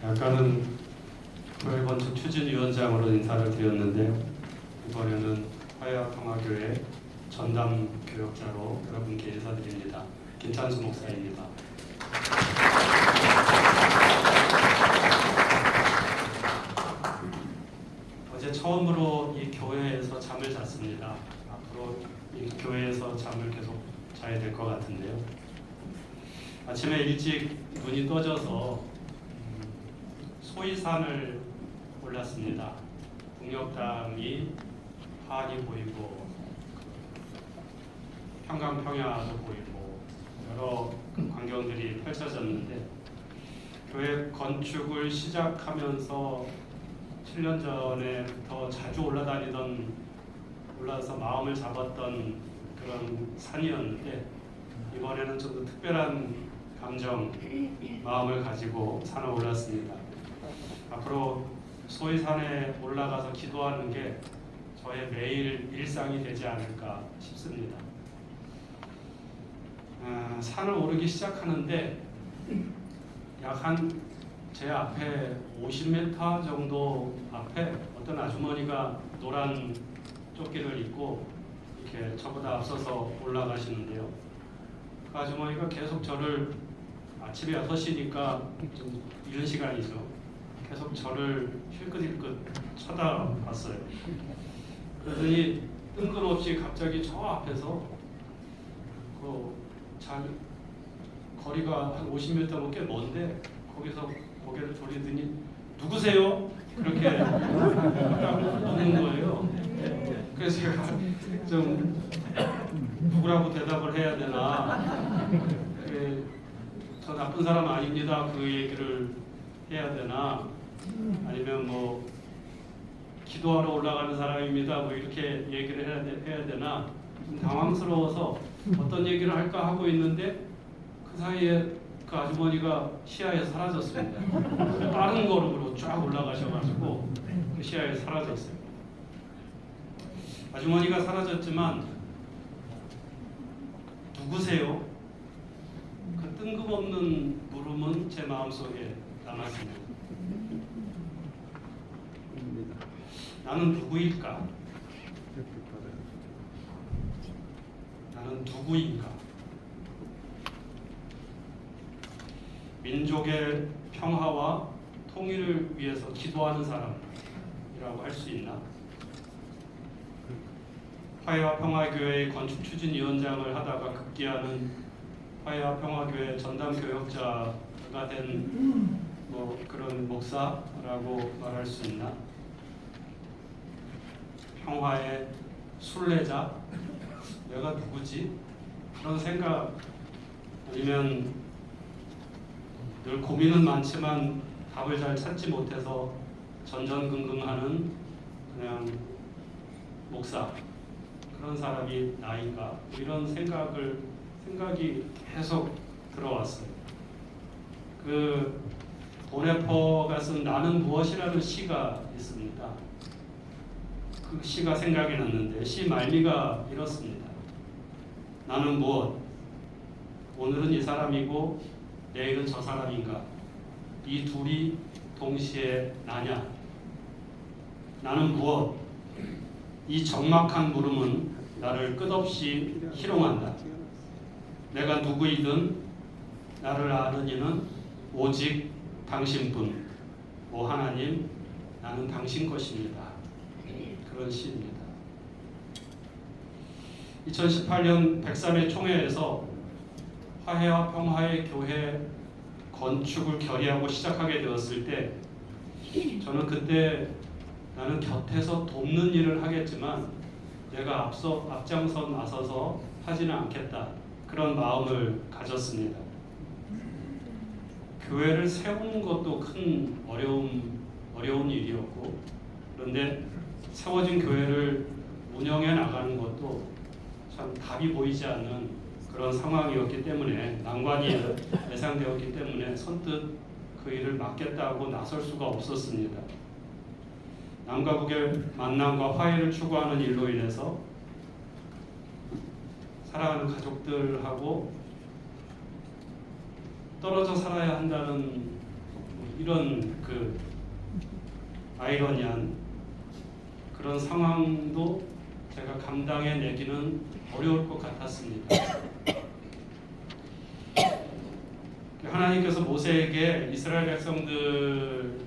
약간은 교회 건축 추진위원장으로 인사를 드렸는데요. 이번에는 화해와 평화교회 전담 교역자로 여러분께 인사드립니다. 김찬수 목사입니다. 어제 처음으로 이 교회에서 잠을 잤습니다. 앞으로 이 교회에서 잠을 계속 자야 될 것 같은데요. 아침에 일찍 눈이 떠져서 소이산을 올랐습니다. 북녘땅이 환히 보이고 평강평야도 보이고 여러 광경들이 펼쳐졌는데 교회 건축을 시작하면서 7년 전에부터 자주 올라서 마음을 잡았던 그런 산이었는데 이번에는 좀 더 특별한 감정, 마음을 가지고 산에 올랐습니다. 앞으로 소이산에 올라가서 기도하는 게 저의 매일 일상이 되지 않을까 싶습니다. 산을 오르기 시작하는데 약 한 제 앞에 50m 정도 앞에 어떤 아주머니가 노란 조끼를 입고 이렇게 저보다 앞서서 올라가시는데요. 그 아주머니가 계속 저를 아침에 6시니까 좀 이른 시간이죠. 계속 저를 힐끗힐끗 쳐다봤어요. 그러더니 뜬금없이 갑자기 저 앞에서 거리가 한 50m면 꽤 먼데 거기서 고개를 돌리더니 누구세요? 그렇게 묻는 거예요. 그래서 제가 좀 누구라고 대답을 해야 되나, 저 나쁜 사람 아닙니다 그 얘기를 해야 되나, 아니면 뭐 기도하러 올라가는 사람입니다 뭐 이렇게 얘기를 해야 되나 좀 당황스러워서 어떤 얘기를 할까 하고 있는데 그 사이에 그 아주머니가 시야에서 사라졌습니다. 빠른 걸음으로 쫙 올라가셔가지고 그 시야에서 사라졌어요. 아주머니가 사라졌지만 누구세요? 그 뜬금없는 물음은 제 마음속에 남았습니다. 나는 누구일까? 나는 누구인가? 민족의 평화와 통일을 위해서 기도하는 사람이라고 할 수 있나? 화해와 평화교회의 건축 추진위원장을 하다가 급기야는 화해와 평화교회 전담 교역자가 된 뭐 그런 목사라고 말할 수 있나? 평화의 순례자? 내가 누구지? 그런 생각, 아니면 늘 고민은 많지만 답을 잘 찾지 못해서 전전긍긍하는 그냥 목사, 그런 사람이 나인가, 이런 생각이 계속 들어왔어요. 그 보네포가 쓴 나는 무엇이라는 시가 있습니다. 그 시가 생각이 났는데 시 말미가 이렇습니다. 나는 무엇? 오늘은 이 사람이고 내일은 저 사람인가? 이 둘이 동시에 나냐? 나는 무엇? 이 적막한 물음은 나를 끝없이 희롱한다. 내가 누구이든 나를 아는 이는 오직 당신뿐. 오 하나님, 나는 당신 것입니다. 그런 시입니다. 2018년 103회 총회에서 화해와 평화의 교회 건축을 결의하고 시작하게 되었을 때 저는 그때 나는 곁에서 돕는 일을 하겠지만 내가 앞장서 나서서 하지는 않겠다, 그런 마음을 가졌습니다. 교회를 세우는 것도 큰 어려운 일이었고, 그런데 세워진 교회를 운영해 나가는 것도 참 답이 보이지 않는 그런 상황이었기 때문에, 난관이 예상되었기 때문에 선뜻 그 일을 맡겠다고 나설 수가 없었습니다. 남과 북의 만남과 화해를 추구하는 일로 인해서 사랑하는 가족들하고 떨어져 살아야 한다는 이런 아이러니한 그런 상황도 제가 감당해내기는 어려울 것 같았습니다. 하나님께서 모세에게 이스라엘 백성들을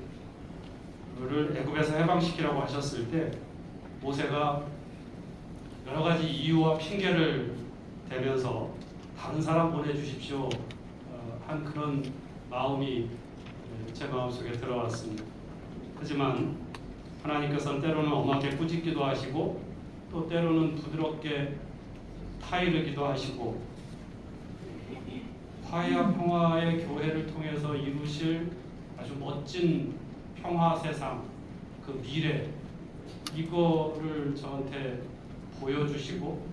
애굽에서 해방시키라고 하셨을 때 모세가 여러 가지 이유와 핑계를 대면서 다른 사람 보내주십시오 한 그런 마음이 제 마음속에 들어왔습니다. 하지만 하나님께서는 때로는 엄하게 꾸짖기도 하시고 또 때로는 부드럽게 타이르기도 하시고 화해와 평화의 교회를 통해서 이루실 아주 멋진 평화 세상, 그 미래 이거를 저한테 보여주시고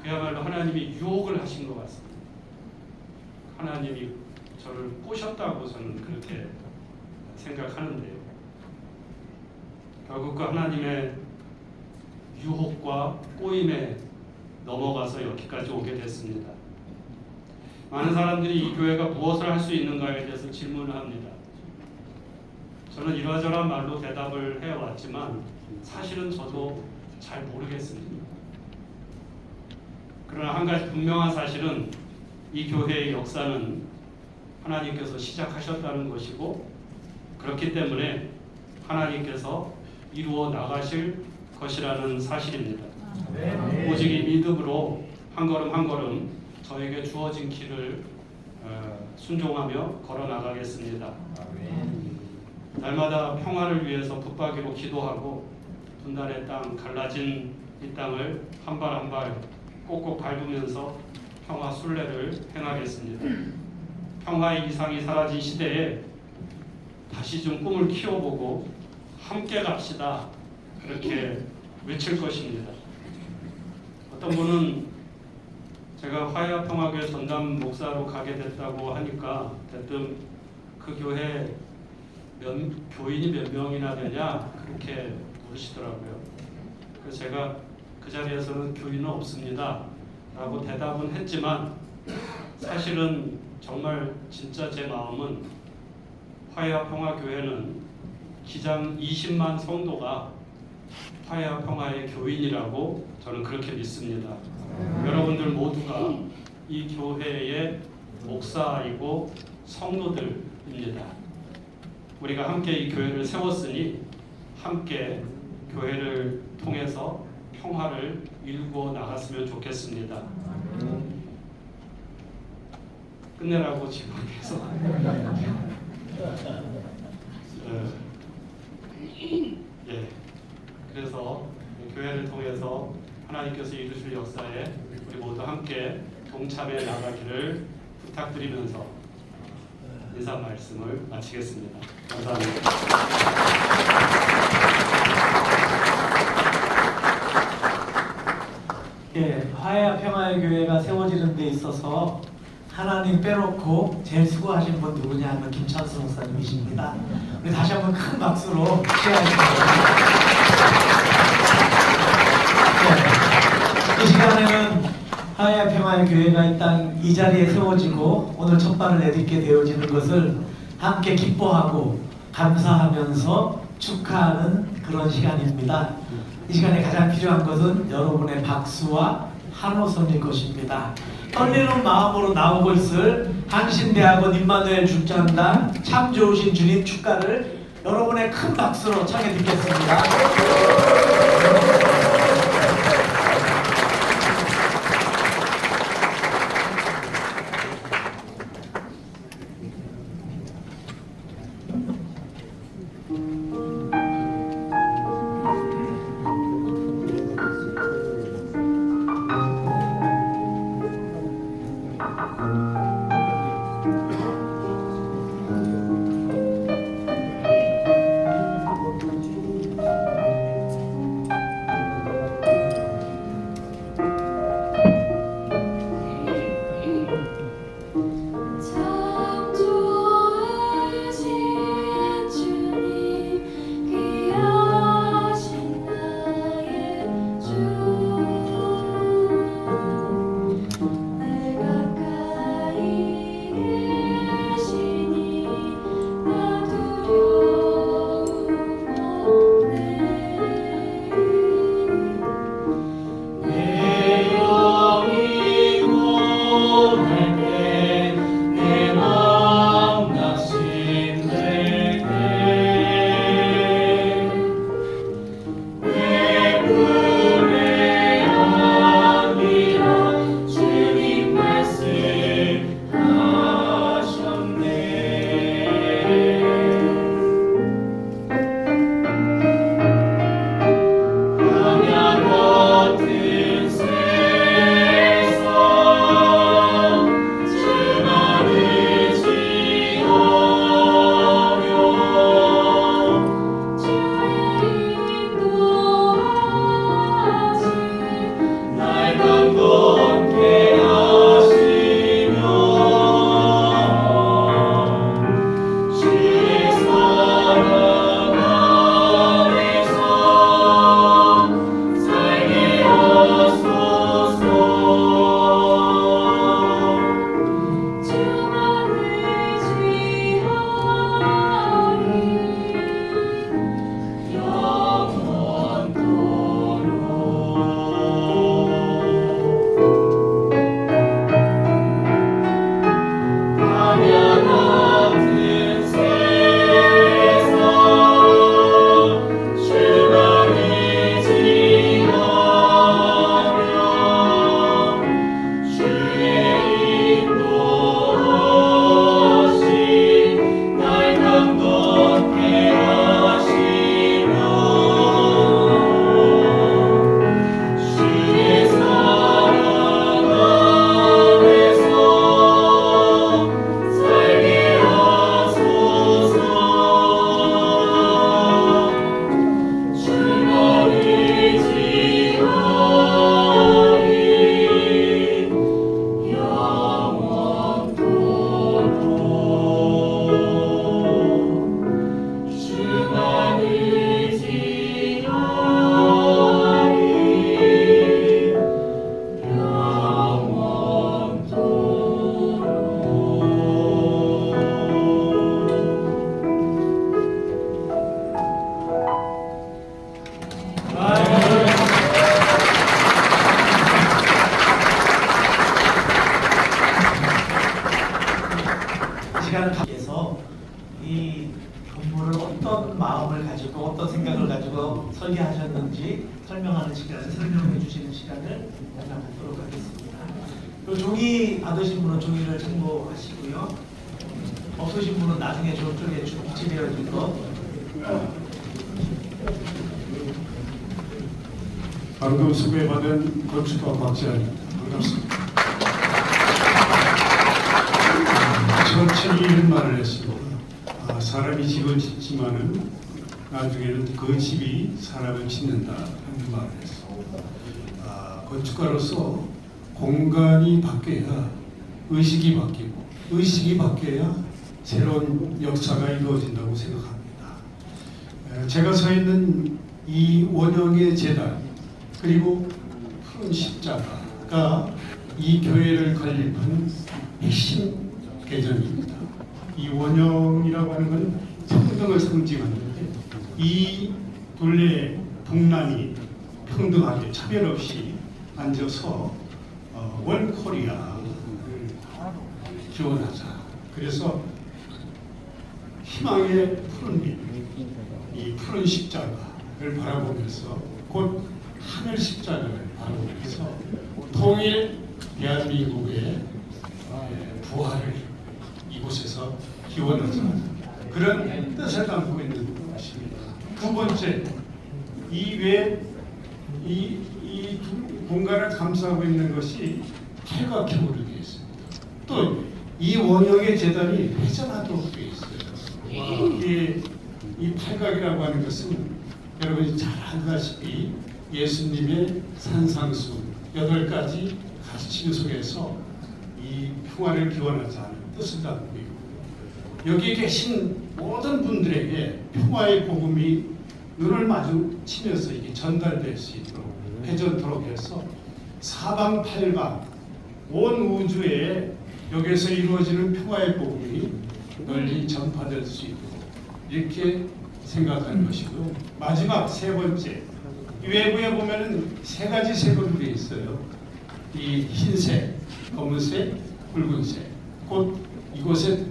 그야말로 하나님이 유혹을 하신 것 같습니다. 하나님이 저를 꼬셨다고 저는 그렇게 생각하는데요. 결국 그 하나님의 유혹과 꼬임에 넘어가서 여기까지 오게 됐습니다. 많은 사람들이 이 교회가 무엇을 할 수 있는가에 대해서 질문을 합니다. 저는 이러저러한 말로 대답을 해왔지만 사실은 저도 잘 모르겠습니다. 그러나 한 가지 분명한 사실은 이 교회의 역사는 하나님께서 시작하셨다는 것이고 그렇기 때문에 하나님께서 이루어 나가실 것이라는 사실입니다. 오직 이 믿음으로 한 걸음 한 걸음 저에게 주어진 길을 순종하며 걸어 나가겠습니다. 날마다 평화를 위해서 붙박이로 기도하고 분단의 땅, 갈라진 이 땅을 한 발 한 발 꼭꼭 밟으면서 평화 순례를 행하겠습니다. 평화의 이상이 사라진 시대에 다시 좀 꿈을 키워보고 함께 갑시다 그렇게 외칠 것입니다. 어떤 분은 제가 화해와 평화교회 전담 목사로 가게 됐다고 하니까 대뜸 그 교회 교인이 몇 명이나 되냐 그렇게 물으시더라고요. 그래서 제가 그 자리에서는 교인은 없습니다 라고 대답은 했지만 사실은 정말 진짜 제 마음은 화해와 평화교회는 기장 20만 성도가 화해와 평화의 교인이라고 저는 그렇게 믿습니다. 여러분들 모두가 이 교회의 목사이고 성도들입니다. 우리가 함께 이 교회를 세웠으니 함께 교회를 통해서 평화를 일구어 나갔으면 좋겠습니다. 끝내라고 지금 계속 그래서 교회를 통해서 하나님께서 이루실 역사에 우리 모두 함께 동참해 나가기를 부탁드리면서 인사 말씀을 마치겠습니다. 감사합니다. 화해와 평화의 교회가 세워지는 데 있어서 하나님 빼놓고 제일 수고하신 분 누구냐 하면 김찬수 목사님이십니다. 우리 다시 한번 큰 박수로 시작하겠습니다. 이 시간에는 화해와 평화의 교회가 일단 이 자리에 세워지고 오늘 첫 발을 내딛게 되어지는 것을 함께 기뻐하고 감사하면서 축하하는 그런 시간입니다. 이 시간에 가장 필요한 것은 여러분의 박수와 환호성일 것입니다. 떨리는 마음으로 나오고 있을 한신대학원 임마누엘 중장단 참 좋으신 주님 축가를 여러분의 큰 박수로 청해 듣겠습니다. 위해서 이 건물을 어떤 마음을 가지고 어떤 생각을 가지고 설계하셨는지 설명하는 시간을 설명해 주시는 시간을 갖도록 하겠습니다. 그 종이 받으신 분은 종이를 참고하시고요. 없으신 분은 나중에 저쪽에 비치되어진 거. 방금 소개받은 건축가 박재환입니다. 반갑습니다. 천천히 이런 말을 했습니다. 사람이 집을 짓지만은 나중에는 그 집이 사람을 짓는다 하는 말을 했습니다. 건축가로서 공간이 바뀌어야 의식이 바뀌고 의식이 바뀌어야 새로운 역사가 이루어진다고 생각합니다. 제가 서 있는 이 원형의 재단 그리고 푸른 십자가가 이 교회를 건립한 핵심 개념입니다. 이 원형이라고 하는 건 평등을 상징하는데 이 둘레 동란이 평등하게 차별 없이 앉아서 원 코리아를 기원하자. 그래서 희망의 푸른 빛, 이 푸른 십자가를 바라보면서 곧 하늘 십자가를 바라보면서 통일 대한민국의 부활을 이곳에서 기원하자. 그런 뜻을 담고 있는 것입니다. 두 번째, 이 공간을 감싸고 있는 것이 팔각형으로 되어 있습니다. 또 이 원형의 재단이 회전하도록 되어 있어요. 이 팔각이라고 하는 것은 여러분이 잘 아시다시피 예수님의 산상수 8가지 가르침 속에서 이 평화를 기원하자는 뜻을 담고 있고 여기 계신 모든 분들에게 평화의 복음이 눈을 마주치면서 이게 전달될 수 있도록 회전토록 해서 사방팔방 온 우주에 여기에서 이루어지는 평화의 복음이 널리 전파될 수 있도록 이렇게 생각하는 것이고요. 마지막 세 번째, 이 외부에 보면은 3가지 색으로 되어 있어요. 이 흰색, 검은색, 붉은색. 곧 이곳의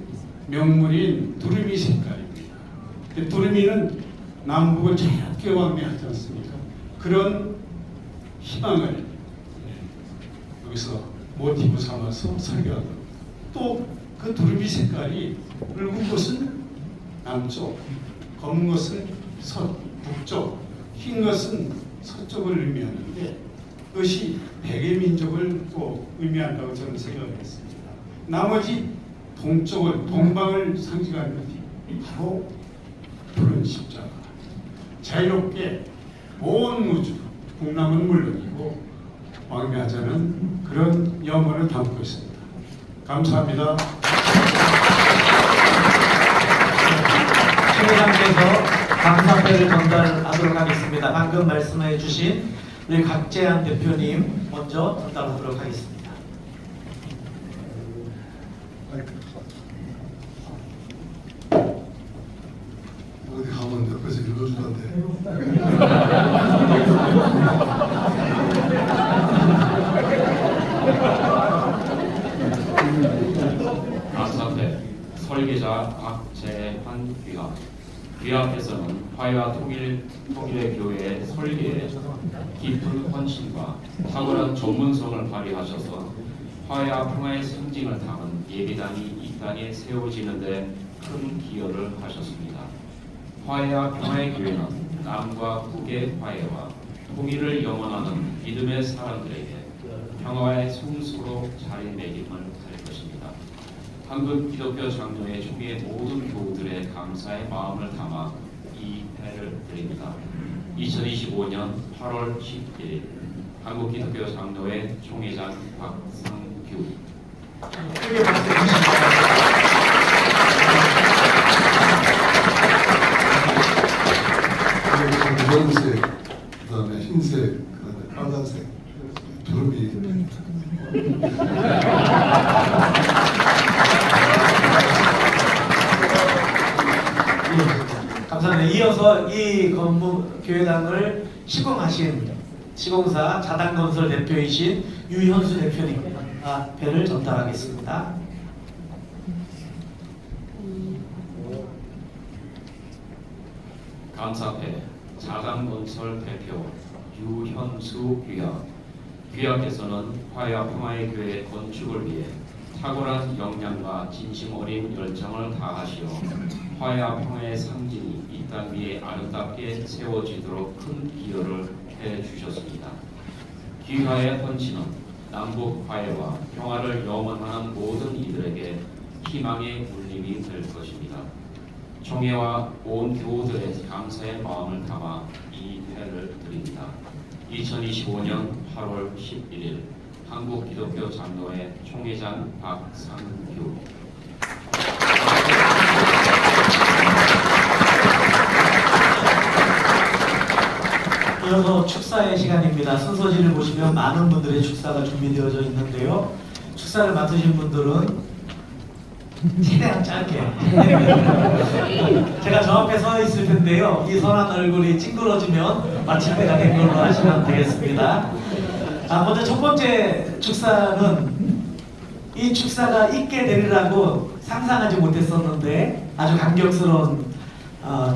명물인 두루미 색깔입니다. 두루미는 남북을 자유롭게 왕래하지 않습니까? 그런 희망을 여기서 모티브 삼아서 설계하고 또 그 두루미 색깔이 붉은 것은 남쪽, 검은 것은 북쪽, 흰 것은 서쪽을 의미하는데 그것이 백의 민족을 또 의미한다고 저는 생각했습니다. 나머지 동쪽을, 동방을 상징하는 것이 바로 푸른 십자가. 자유롭게 온 우주, 국남은 물론이고 왕래하자는 그런 염원을 담고 있습니다. 감사합니다. 총회장께서 감사패를 전달하도록 하겠습니다. 방금 말씀해 주신 우리 곽재환 대표님 먼저 전달하도록 하겠습니다. 어디 가면 옆에서 읽어주던데. 감사패 설계자 곽재환 귀하. 귀하께서는 화해와 통일의 교회의 설계에 깊은 헌신과 탁월한 전문성을 발휘하셔서 화해와 평화의 상징을 담은 예비단이 이 땅에 세워지는 데 큰 기여를 하셨습니다. 화해와 평화의 교회는 남과 북의 화해와 통일을 영원하는 믿음의 사람들에게 평화의 성수로 자리매김을 할 것입니다. 한국 기독교 장로회 총회 모든 교우들의 감사의 마음을 담아 이 패를 드립니다. 2025년 8월 11일 한국 기독교 장로회 총회장 박상규. 크게 박수 주시기 노란색, 그다음에 흰색, 그다음에 빨간색, 두루미. 감사합니다. 이어서 이 교회당을 시공하신 시공사 자단건설 대표이신 유현수 대표님 배를 전달하겠습니다. 감사패 자강건설 대표 유현수 귀하께서는 화해와 평화의 교회 건축을 위해 탁월한 역량과 진심 어린 열정을 다하시어 화해와 평화의 상징이 이 땅 위에 아름답게 세워지도록 큰 기여를 해주셨습니다. 귀하의 헌신은 남북 화해와 평화를 염원하는 모든 이들에게 희망의 울림이 될 것입니다. 총회와 온 교우들의 감사의 마음을 담아 이 회를 드립니다. 2025년 8월 11일 한국기독교 장로회 총회장 박상규. 이어서 축사의 시간입니다. 순서지를 보시면 많은 분들의 축사가 준비되어져 있는데요. 축사를 맡으신 분들은 최대한 짧게 제가 저 앞에 서 있을 텐데요. 이 선한 얼굴이 찡그러지면 마칠 때가 된 걸로 하시면 되겠습니다. 먼저 첫 번째 축사는 이 축사가 있게 되리라고 상상하지 못했었는데 아주 감격스러운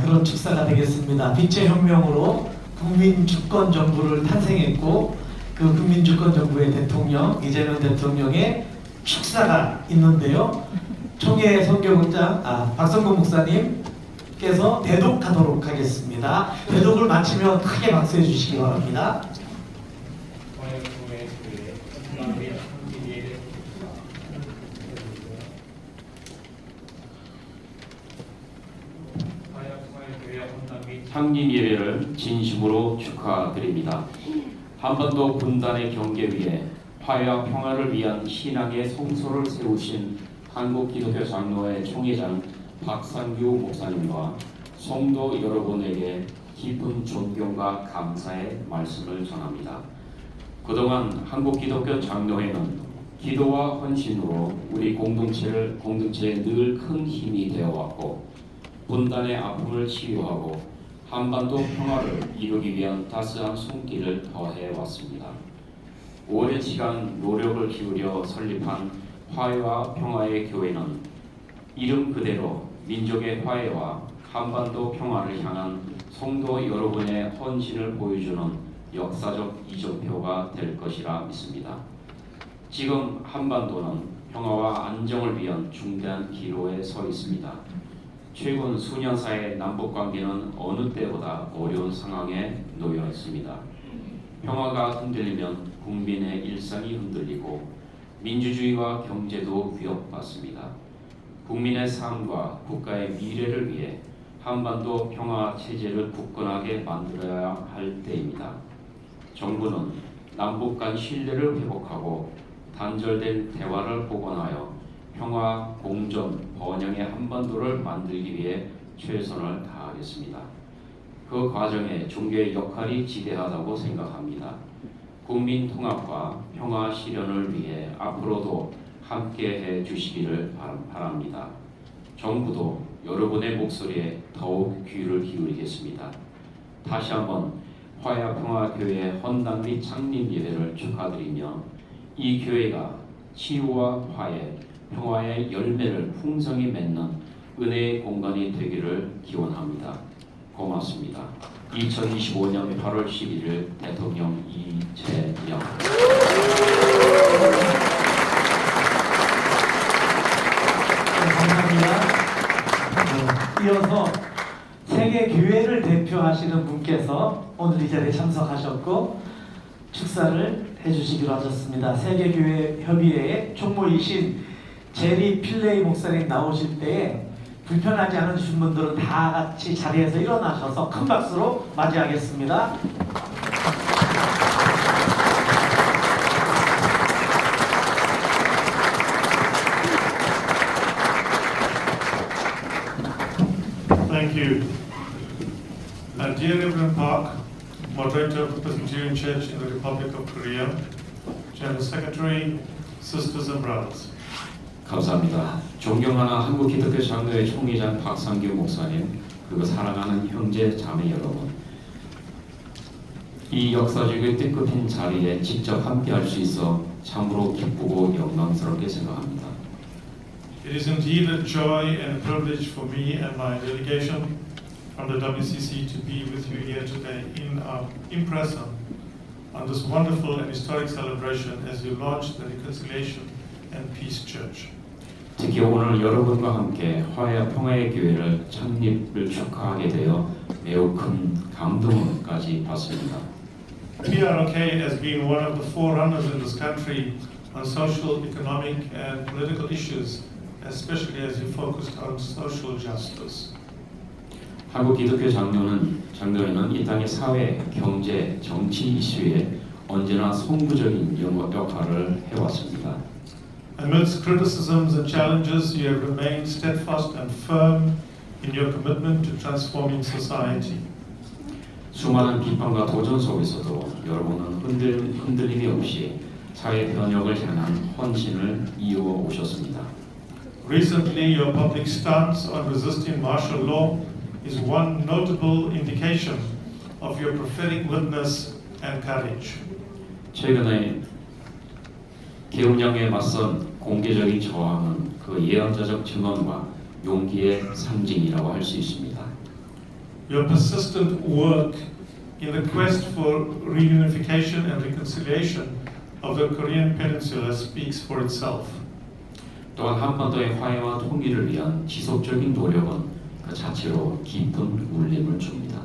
그런 축사가 되겠습니다. 빛의 혁명으로 국민주권정부를 탄생했고 그 국민주권정부의 대통령 이재명 대통령의 축사가 있는데요. 총회 선교국장 박성근 목사님께서 대독하도록 하겠습니다. 대독을 마치면 크게 박수해 주시기 바랍니다. 향림 예배를 진심으로 축하드립니다. 한반도 분단의 경계 위에 화해와 평화를 위한 신앙의 성소를 세우신 한국기독교 장로회 총회장 박상규 목사님과 성도 여러분에게 깊은 존경과 감사의 말씀을 전합니다. 그동안 한국기독교 장로회는 기도와 헌신으로 우리 공동체에 늘 큰 힘이 되어왔고 분단의 아픔을 치유하고 한반도 평화를 이루기 위한 따스한 손길을 더해왔습니다. 오랜 시간 노력을 기울여 설립한 화해와 평화의 교회는 이름 그대로 민족의 화해와 한반도 평화를 향한 성도 여러분의 헌신을 보여주는 역사적 이정표가 될 것이라 믿습니다. 지금 한반도는 평화와 안정을 위한 중대한 기로에 서 있습니다. 최근 수년 사이의 남북관계는 어느 때보다 어려운 상황에 놓여 있습니다. 평화가 흔들리면 국민의 일상이 흔들리고 민주주의와 경제도 위협받습니다. 국민의 삶과 국가의 미래를 위해 한반도 평화 체제를 굳건하게 만들어야 할 때입니다. 정부는 남북 간 신뢰를 회복하고 단절된 대화를 복원하여 평화, 공존, 번영의 한반도를 만들기 위해 최선을 다하겠습니다. 그 과정에 종교의 역할이 지대하다고 생각합니다. 국민 통합과 평화 실현을 위해 앞으로도 함께해 주시기를 바랍니다. 정부도 여러분의 목소리에 더욱 귀를 기울이겠습니다. 다시 한번 화해와 평화교회 헌당 및 창립 예배를 축하드리며 이 교회가 치유와 화해, 평화의 열매를 풍성히 맺는 은혜의 공간이 되기를 기원합니다. 고맙습니다. 2025년 8월 11일 대통령 이재명. 감사합니다. 이어서 세계교회를 대표하시는 분께서 오늘 이 자리에 참석하셨고 축사를 해주시기로 하셨습니다. 세계교회협의회의 총무이신 제리 필레이 목사님 나오실 때에 불편하지 않으신 분들은 다 같이 자리에서 일어나셔서 큰 박수로 맞이하겠습니다. Thank you. Dear Reverend Park, Moderator of the Presbyterian Church in the Republic of Korea, General Secretary, Sisters and Brothers. 감사합니다. 존경하는 한국기독교 장로회 총회장 박상규 목사님, 그리고 사랑하는 형제 자매 여러분, 이 역사적인 뜻깊은 자리에 직접 함께할 수 있어 참으로 기쁘고 영광스럽게 생각합니다. It is indeed a joy and a privilege for me and my delegation from the WCC to be with you here today in person on this wonderful and historic celebration as you launch the Reconciliation and Peace Church. 특히 오늘 여러분과 함께 화해와 평화의 교회를 창립을 축하하게 되어 매우 큰 감동까지 받습니다. PROK has been one of the forerunners in this country on social, economic, and political issues, especially as you focused on social justice. 한국 기독교 장로회는 이 땅의 사회, 경제, 정치 이슈에 언제나 선구적인 역할을 해왔습니다. Amidst criticisms and challenges, you have remained steadfast and firm in your commitment to transforming society. 수많은 비판과 도전 속에서도 여러분은 흔들림이 없이 사회 변혁을 향한 헌신을 이어오 오셨습니다. Recently, your public stance on resisting martial law is one notable indication of your prophetic witness and courage. 최근에 계엄령에 맞선 공개적인 저항은 그 예언자적 증언과 용기의 상징이라고 할 수 있습니다. Your persistent work in the quest for reunification and reconciliation of the Korean Peninsula speaks for itself. 또한 한반도의 화해와 통일을 위한 지속적인 노력은 그 자체로 깊은 울림을 줍니다.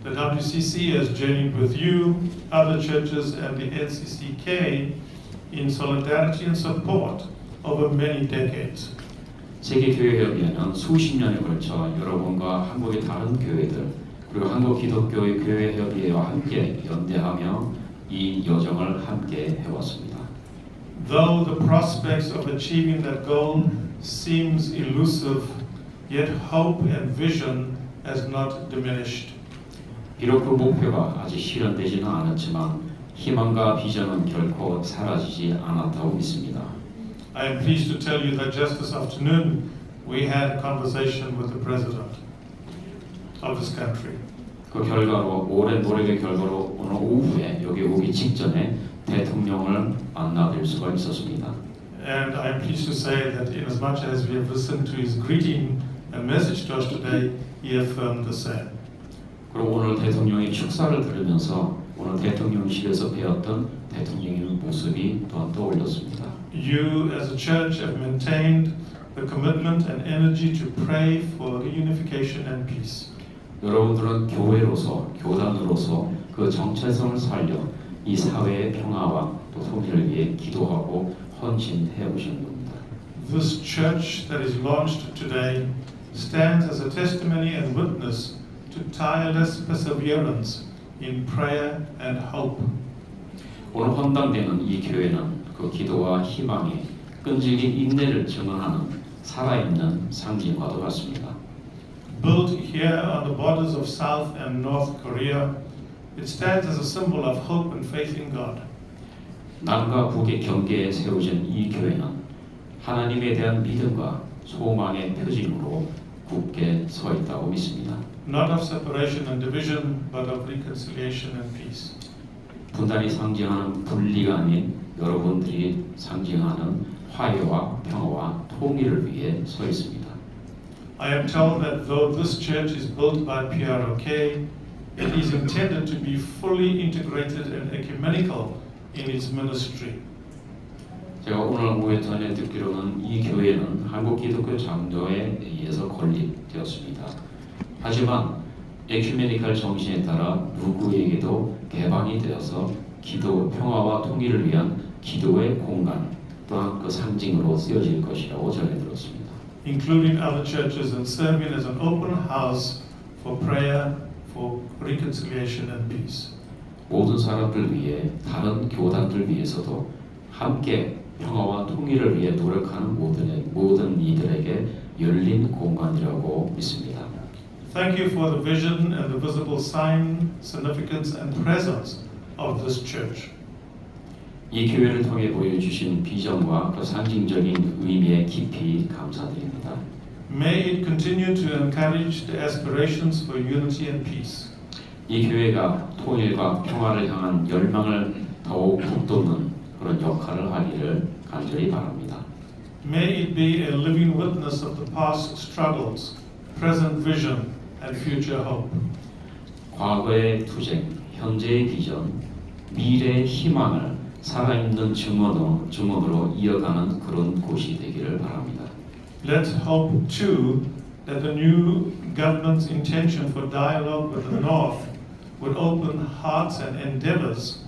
The WCC has journeyed with you, other churches, and the NCCK in solidarity and support over many decades. 세계교회협의회는 수십 년에 걸쳐 여러분과 한국의 다른 교회들 그리고 한국 기독교의 교회협의회와 함께 연대하며 이 여정을 함께 해왔습니다. Though the prospects of achieving that goal seems elusive, yet hope and vision has not diminished. 비록 그 목표가 아직 실현되지는 않았지만 희망과 비전은 결코 사라지지 않았다고 믿습니다. I am pleased to tell you that just this afternoon we had a conversation with the president of this country. 그 결과로 오랜 노력의 결과로 오늘 오후에 여기 오기 직전에 대통령을 만나뵐 수가 있었습니다. And I am pleased to say that in as much as we have listened to his greeting and message to us today, he affirmed the same. 그리고 오늘 대통령의 축사를 들으면서 오늘 대통령실에서 배웠던 대통령의 모습이 또한 떠올렸습니다. You as a church have maintained the commitment and energy to pray for reunification and peace. 여러분들은 교회로서 교단으로서 그 정체성을 살려 이 사회의 평화와 또 통일을 위해 기도하고 헌신해 오신 겁니다. This church that is launched today stands as a testimony and witness to tireless perseverance in prayer and hope. 오늘 헌당되는 이 교회는 그 기도와 희망의 끈질긴 인내를 증언하는 살아있는 상징과도 같습니다. Built here on the borders of South and North Korea, it stands as a symbol of hope and faith in God. 남과 북의 경계에 세워진 이 교회는 하나님에 대한 믿음과 소망의 표징으로 굳게 서 있다고 믿습니다. Not of separation and division, but of reconciliation and peace. 분단이 상징하는 분리가 아닌 여러분들이 상징하는 화해와 평화와 통일을 위해 서 있습니다. I am told that though this church is built by PROK, it is intended to be fully integrated and ecumenical in its ministry. 제가 오늘 오후에 전해 듣기로는 이 교회는 한국 기독교 장로회에 의해서 건립되었습니다. 하지만 에큐메니컬 정신에 따라 누구에게도 개방이 되어서 기도, 평화와 통일을 위한 기도의 공간 또한 그 상징으로 쓰여질 것이라고 전해 들었습니다. Including other churches and serving as an open house for prayer, for reconciliation and peace. 모든 사람들 위해 다른 교단들 위해서도 함께 평화와 통일을 위해 노력하는 모든 이들에게 열린 공간이라고 믿습니다. Thank you for the vision and the visible sign, significance and presence of this church. 이 교회를 통해 보여주신 비전과 그 상징적인 의미에 깊이 감사드립니다. May it continue to encourage the aspirations for unity and peace. 이 교회가 통일과 평화를 향한 열망을 더욱 북돋는 그런 역할을 하기를 간절히 바랍니다. May it be a living witness of the past struggles, present vision, and future hope. 과거의 투쟁, 현재의 비전, 미래의 희망을 살아있는 증언으로 이어가는 그런 곳이 되기를 바랍니다. Let's hope too that the new government's intention for dialogue with the North would open hearts and endeavors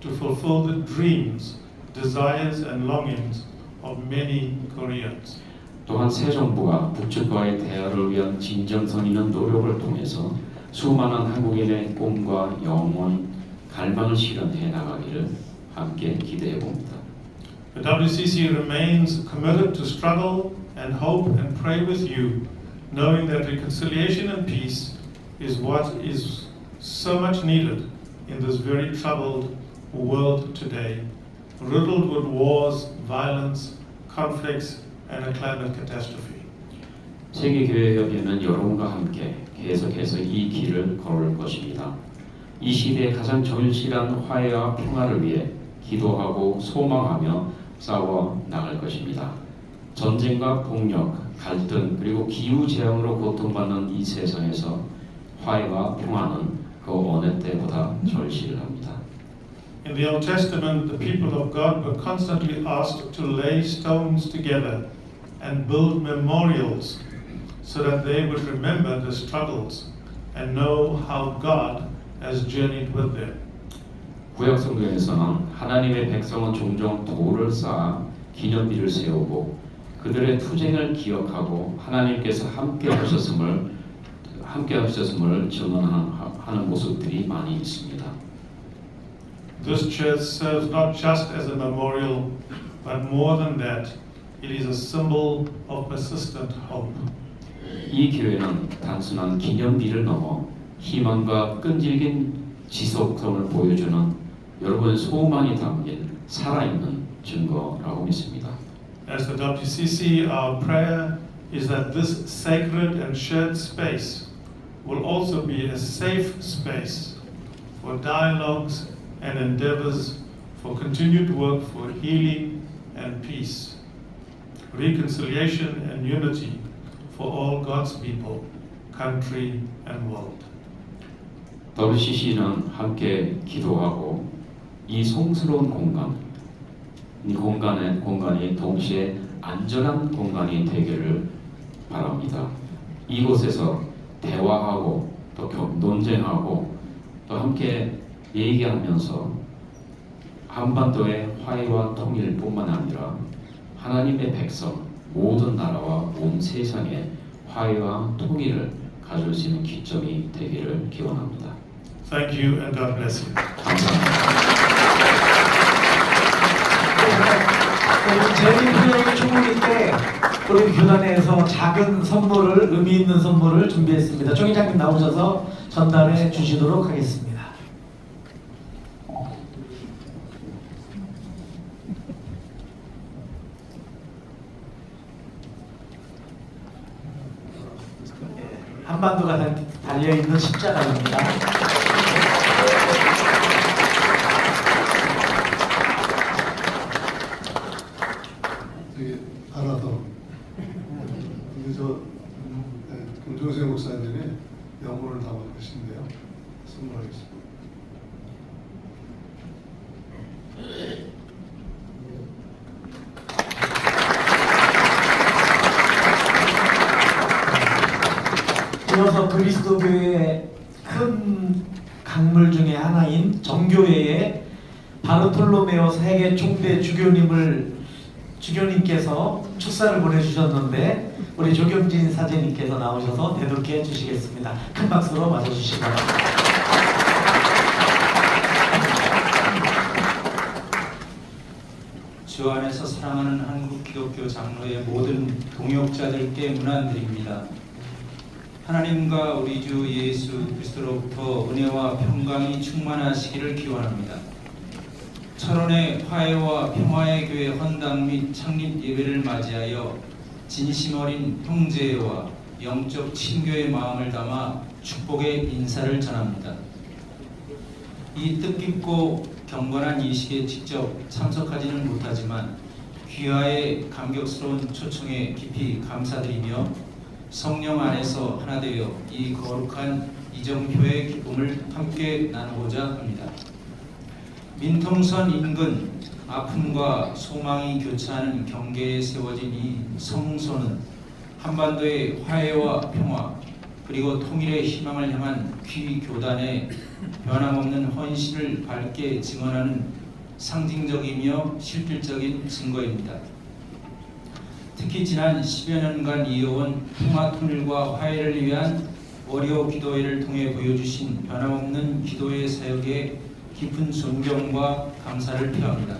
to fulfill the dreams, desires and longings of many Koreans. 또한 새 정부가 북측과의 대화를 위한 진정성 있는 노력을 통해서 수많은 한국인의 꿈과 영원 갈망을 실현해 나가기를 함께 기대해 봅니다. The WCC remains committed to struggle and hope and pray with you, knowing that reconciliation and peace is what is so much needed in this very troubled world today, riddled with wars, violence, conflicts, and a climate catastrophe. 세계교회협의회는 여러분과 함께 계속해서 이 길을 걸을 것입니다. 이 시대의 가장 절실한 화해와 평화를 위해 기도하고 소망하며 싸워 나갈 것입니다. 전쟁과 폭력, 갈등 그리고 기후 재앙으로 고통받는 이 세상에서 화해와 평화는 그 어느 때보다 절실합니다. In the Old Testament, the people of God were constantly asked to lay stones together and build memorials so that they would remember the struggles and know how God has journeyed with them. 구약 성경에서는 하나님의 백성은 종종 돌을 쌓아 기념비를 세우고 그들의 투쟁을 기억하고 하나님께서 함께 하셨음을 증언하는 모습들이 많이 있습니다. This church serves not just as a memorial, but more than that, it is a symbol of persistent hope. 이 교회는 단순한 기념비를 넘어 희망과 끈질긴 지속성을 보여주는 여러분의 소망이 담긴 살아있는 증거라고 믿습니다. As the WCC, our prayer is that this sacred and shared space will also be a safe space for dialogues and endeavors for continued work for healing and peace, reconciliation and unity for all God's people, country and world. WCC는 함께 기도하고 이 성스러운 공간이 동시에 안전한 공간이 되기를 바랍니다. 이곳에서 대화하고 또 논쟁하고 또 함께 얘기하면서 한반도의 화해와 통일뿐만 아니라 하나님의 백성 모든 나라와 온 세상에 화해와 통일을 가질 수 있는 기점이 되기를 기원합니다. Thank you and God bless you. 재림표의 총리 때 우리 교단에서 작은 선물을 의미 있는 선물을 준비했습니다. 총 회장님 나오셔서 전달해 주시도록 하겠습니다. 한반도가 달려 있는 십자가입니다. 하나 더. 김종세 목사님이 영혼을 담아 계신데요. 선물하겠습니다. 이어서 그리스도교회의 큰 강물 중에 하나인 정교회의 바르톨로메오 세계 총대 주교님께서 축사를 보내주셨는데 우리 조경진 사제님께서 나오셔서 대독해 주시겠습니다. 큰 박수로 맞아주시기 바랍니다. 주 안에서 사랑하는 한국 기독교 장로의 모든 동역자들께 문안드립니다. 하나님과 우리 주 예수 그리스도로부터 은혜와 평강이 충만하시기를 기원합니다. 철원의 화해와 평화의 교회 헌당 및 창립 예배를 맞이하여 진심 어린 형제와 영적 친교의 마음을 담아 축복의 인사를 전합니다. 이 뜻깊고 경건한 이식에 직접 참석하지는 못하지만 귀하의 감격스러운 초청에 깊이 감사드리며 성령 안에서 하나 되어 이 거룩한 이정표의 기쁨을 함께 나누고자 합니다. 민통선 인근 아픔과 소망이 교차하는 경계에 세워진 이 성소는 한반도의 화해와 평화 그리고 통일의 희망을 향한 귀교단의 변함없는 헌신을 밝게 증언하는 상징적이며 실질적인 증거입니다. 특히 지난 10여 년간 이어온 평화 통일과 화해를 위한 월요 기도회를 통해 보여주신 변함없는 기도의 사역에 깊은 존경과 감사를 표합니다.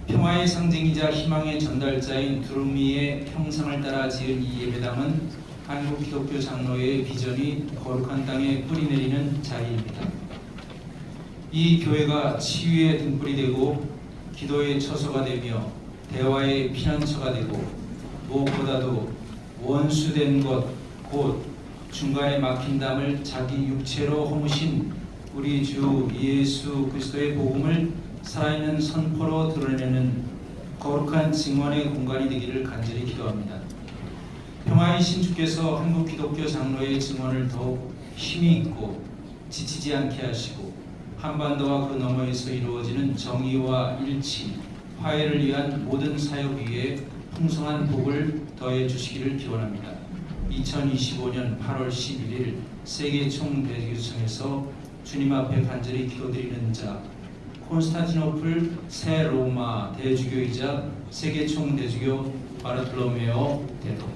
평화의 상징이자 희망의 전달자인 두루미의 형상을 따라 지은 이 예배당은 한국 기독교 장로회의 비전이 거룩한 땅에 뿌리내리는 자리입니다. 이 교회가 치유의 등불이 되고 기도의 처소가 되며 대화의 피난처가 되고 무엇보다도 원수된 것 곧 중간에 막힌 담을 자기 육체로 허무신 우리 주 예수 그리스도의 복음을 살아있는 선포로 드러내는 거룩한 증언의 공간이 되기를 간절히 기도합니다. 평화의 신주께서 한국 기독교 장로의 증언을 더욱 힘이 있고 지치지 않게 하시고 한반도와 그 너머에서 이루어지는 정의와 일치, 화해를 위한 모든 사역 위에 풍성한 복을 더해 주시기를 기원합니다. 2025년 8월 11일 세계 총대주교청에서 주님 앞에 간절히 기도드리는 자 콘스탄티노플 새 로마 대주교이자 세계 총대주교 바르톨로메오 대도.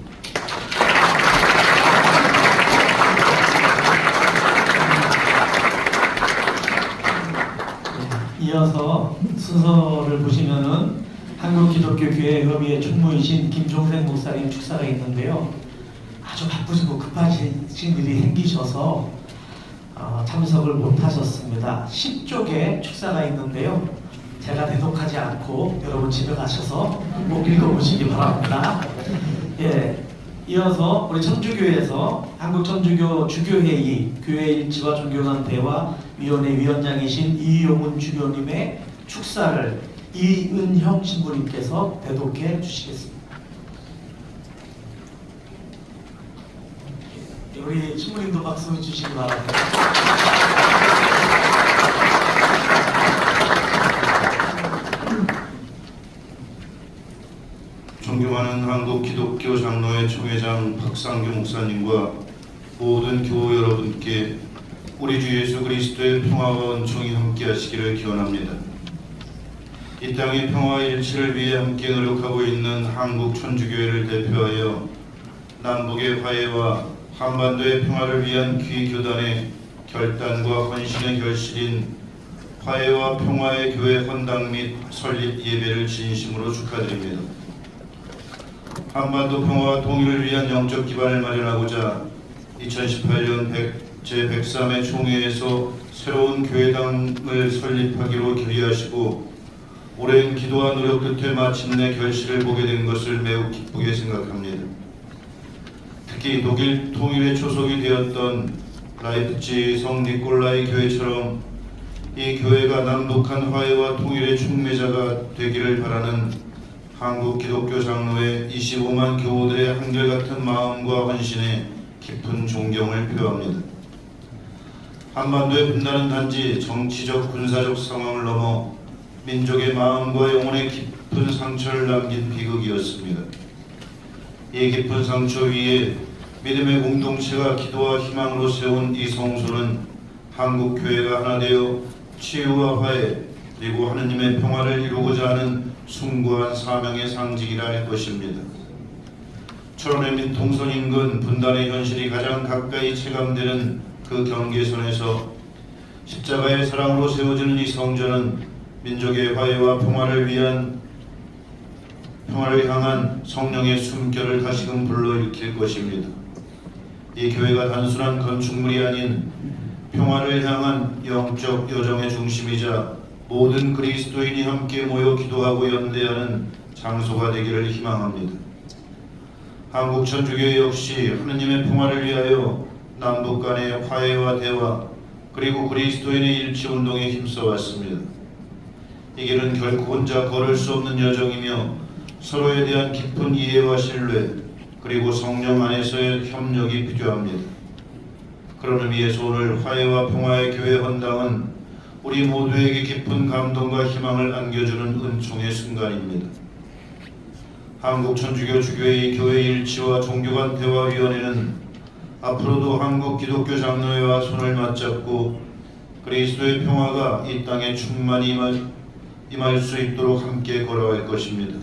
이어서 순서를 보시면은 한국기독교교회협의회 총무이신 김종생 목사님 축사가 있는데요. 아주 바쁘시고 급하신 일이 생기셔서 참석을 못하셨습니다. 10쪽의 축사가 있는데요. 제가 대독하지 않고 여러분 집에 가셔서 꼭 읽어보시기 바랍니다. 예, 이어서 우리 천주교에서 한국천주교 주교회의 교회일치와 종교간 대화 위원회 위원장이신 이용훈 주교님의 축사를 이은형 신부님께서 대독해 주시겠습니다. 우리 신부님도 박수 주시기 바랍니다. 존경하는 한국 기독교 장로회 총회장 박상규 목사님과 모든 교우 여러분께 우리 주 예수 그리스도의 평화와 은총이 함께 하시기를 기원합니다. 이 땅의 평화와 일치를 위해 함께 노력하고 있는 한국 천주교회를 대표하여 남북의 화해와 한반도의 평화를 위한 귀교단의 결단과 헌신의 결실인 화해와 평화의 교회 헌당 및 설립 예배를 진심으로 축하드립니다. 한반도 평화와 통일을 위한 영적 기반을 마련하고자 2018년 제103회 총회에서 새로운 교회당을 설립하기로 결의하시고 오랜 기도와 노력 끝에 마침내 결실을 보게 된 것을 매우 기쁘게 생각합니다. 특히 독일 통일의 초석이 되었던 라이프치 성 니콜라이 교회처럼 이 교회가 남북한 화해와 통일의 촉매자가 되기를 바라는 한국 기독교 장로회 25만 교우들의 한결같은 마음과 헌신에 깊은 존경을 표합니다. 한반도의 분단은 단지 정치적 군사적 상황을 넘어 민족의 마음과 영혼에 깊은 상처를 남긴 비극이었습니다. 이 깊은 상처 위에 믿음의 공동체가 기도와 희망으로 세운 이 성소는 한국 교회가 하나 되어 치유와 화해 그리고 하느님의 평화를 이루고자 하는 숭고한 사명의 상징이라 할 것입니다. 철원의 민통선 인근 분단의 현실이 가장 가까이 체감되는 그 경계선에서 십자가의 사랑으로 세워지는 이 성전은 민족의 화해와 평화를 향한 성령의 숨결을 다시금 불러일으킬 것입니다. 이 교회가 단순한 건축물이 아닌 평화를 향한 영적 여정의 중심이자 모든 그리스도인이 함께 모여 기도하고 연대하는 장소가 되기를 희망합니다. 한국 천주교회 역시 하느님의 평화를 위하여 남북 간의 화해와 대화 그리고 그리스도인의 일치운동에 힘써왔습니다. 이 길은 결코 혼자 걸을 수 없는 여정이며 서로에 대한 깊은 이해와 신뢰 그리고 성령 안에서의 협력이 필요합니다. 그런 의미에서 오늘 화해와 평화의 교회 헌당은 우리 모두에게 깊은 감동과 희망을 안겨주는 은총의 순간입니다. 한국천주교 주교회 교회 일치와 종교간 대화위원회는 앞으로도 한국 기독교 장로회와 손을 맞잡고 그리스도의 평화가 이 땅에 충만히 임할 수 있도록 함께 걸어갈 것입니다.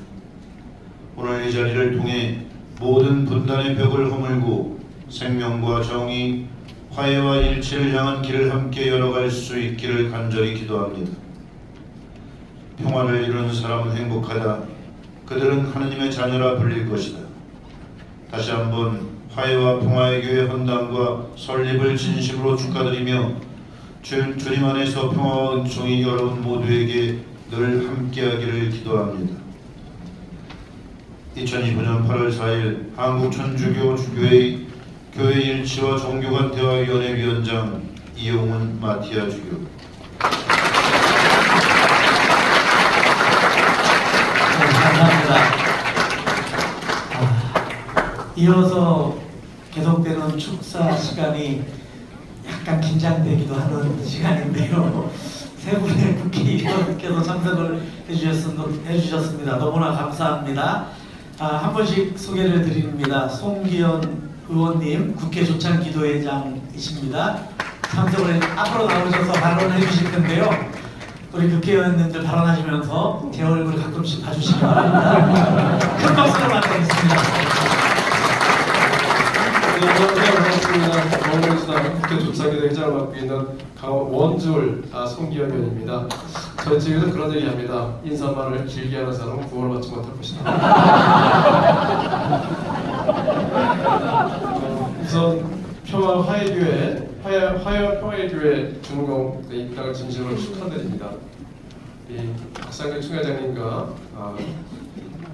오늘 이 자리를 통해 모든 분단의 벽을 허물고 생명과 정의, 화해와 일치를 향한 길을 함께 열어갈 수 있기를 간절히 기도합니다. 평화를 이루는 사람은 행복하다. 그들은 하느님의 자녀라 불릴 것이다. 다시 한번 화해와 평화의 교회 헌당과 설립을 진심으로 축하드리며 주님 안에서 평화와 은총이 여러분 모두에게 늘 함께하기를 기도합니다. 2025년 8월 4일 한국천주교 주교회 교회 일치와 종교간 대화위원회 위원장 이용훈 마티아 주교. 감사합니다. 이어서 계속되는 축사 시간이 약간 긴장되기도 하는 시간인데요. 세 분의 국회의원께서 참석을 해주셨습니다. 너무나 감사합니다. 한 번씩 소개를 드립니다. 송기현 의원님, 국회 조찬기도회장이십니다. 참석을 앞으로 나오셔서 발언을 해주실 텐데요. 우리 국회의원님들 발언하시면서 제 얼굴 가끔씩 봐주시기 바랍니다. 큰 박수로 맞이하겠습니다. 반갑습니다. 더불어민주당 국회 조찬기도회장을 맡고 있는 원줄 송기현 의원입니다. 저희 측에서 그런 얘기합니다. 인사말을 길게 하는 사람은 구원을 받지 못할 것이다. 우선 평화 화해교회 평화교회 중공 입당을 진심으로 축하드립니다. 이 박상규 총회장님과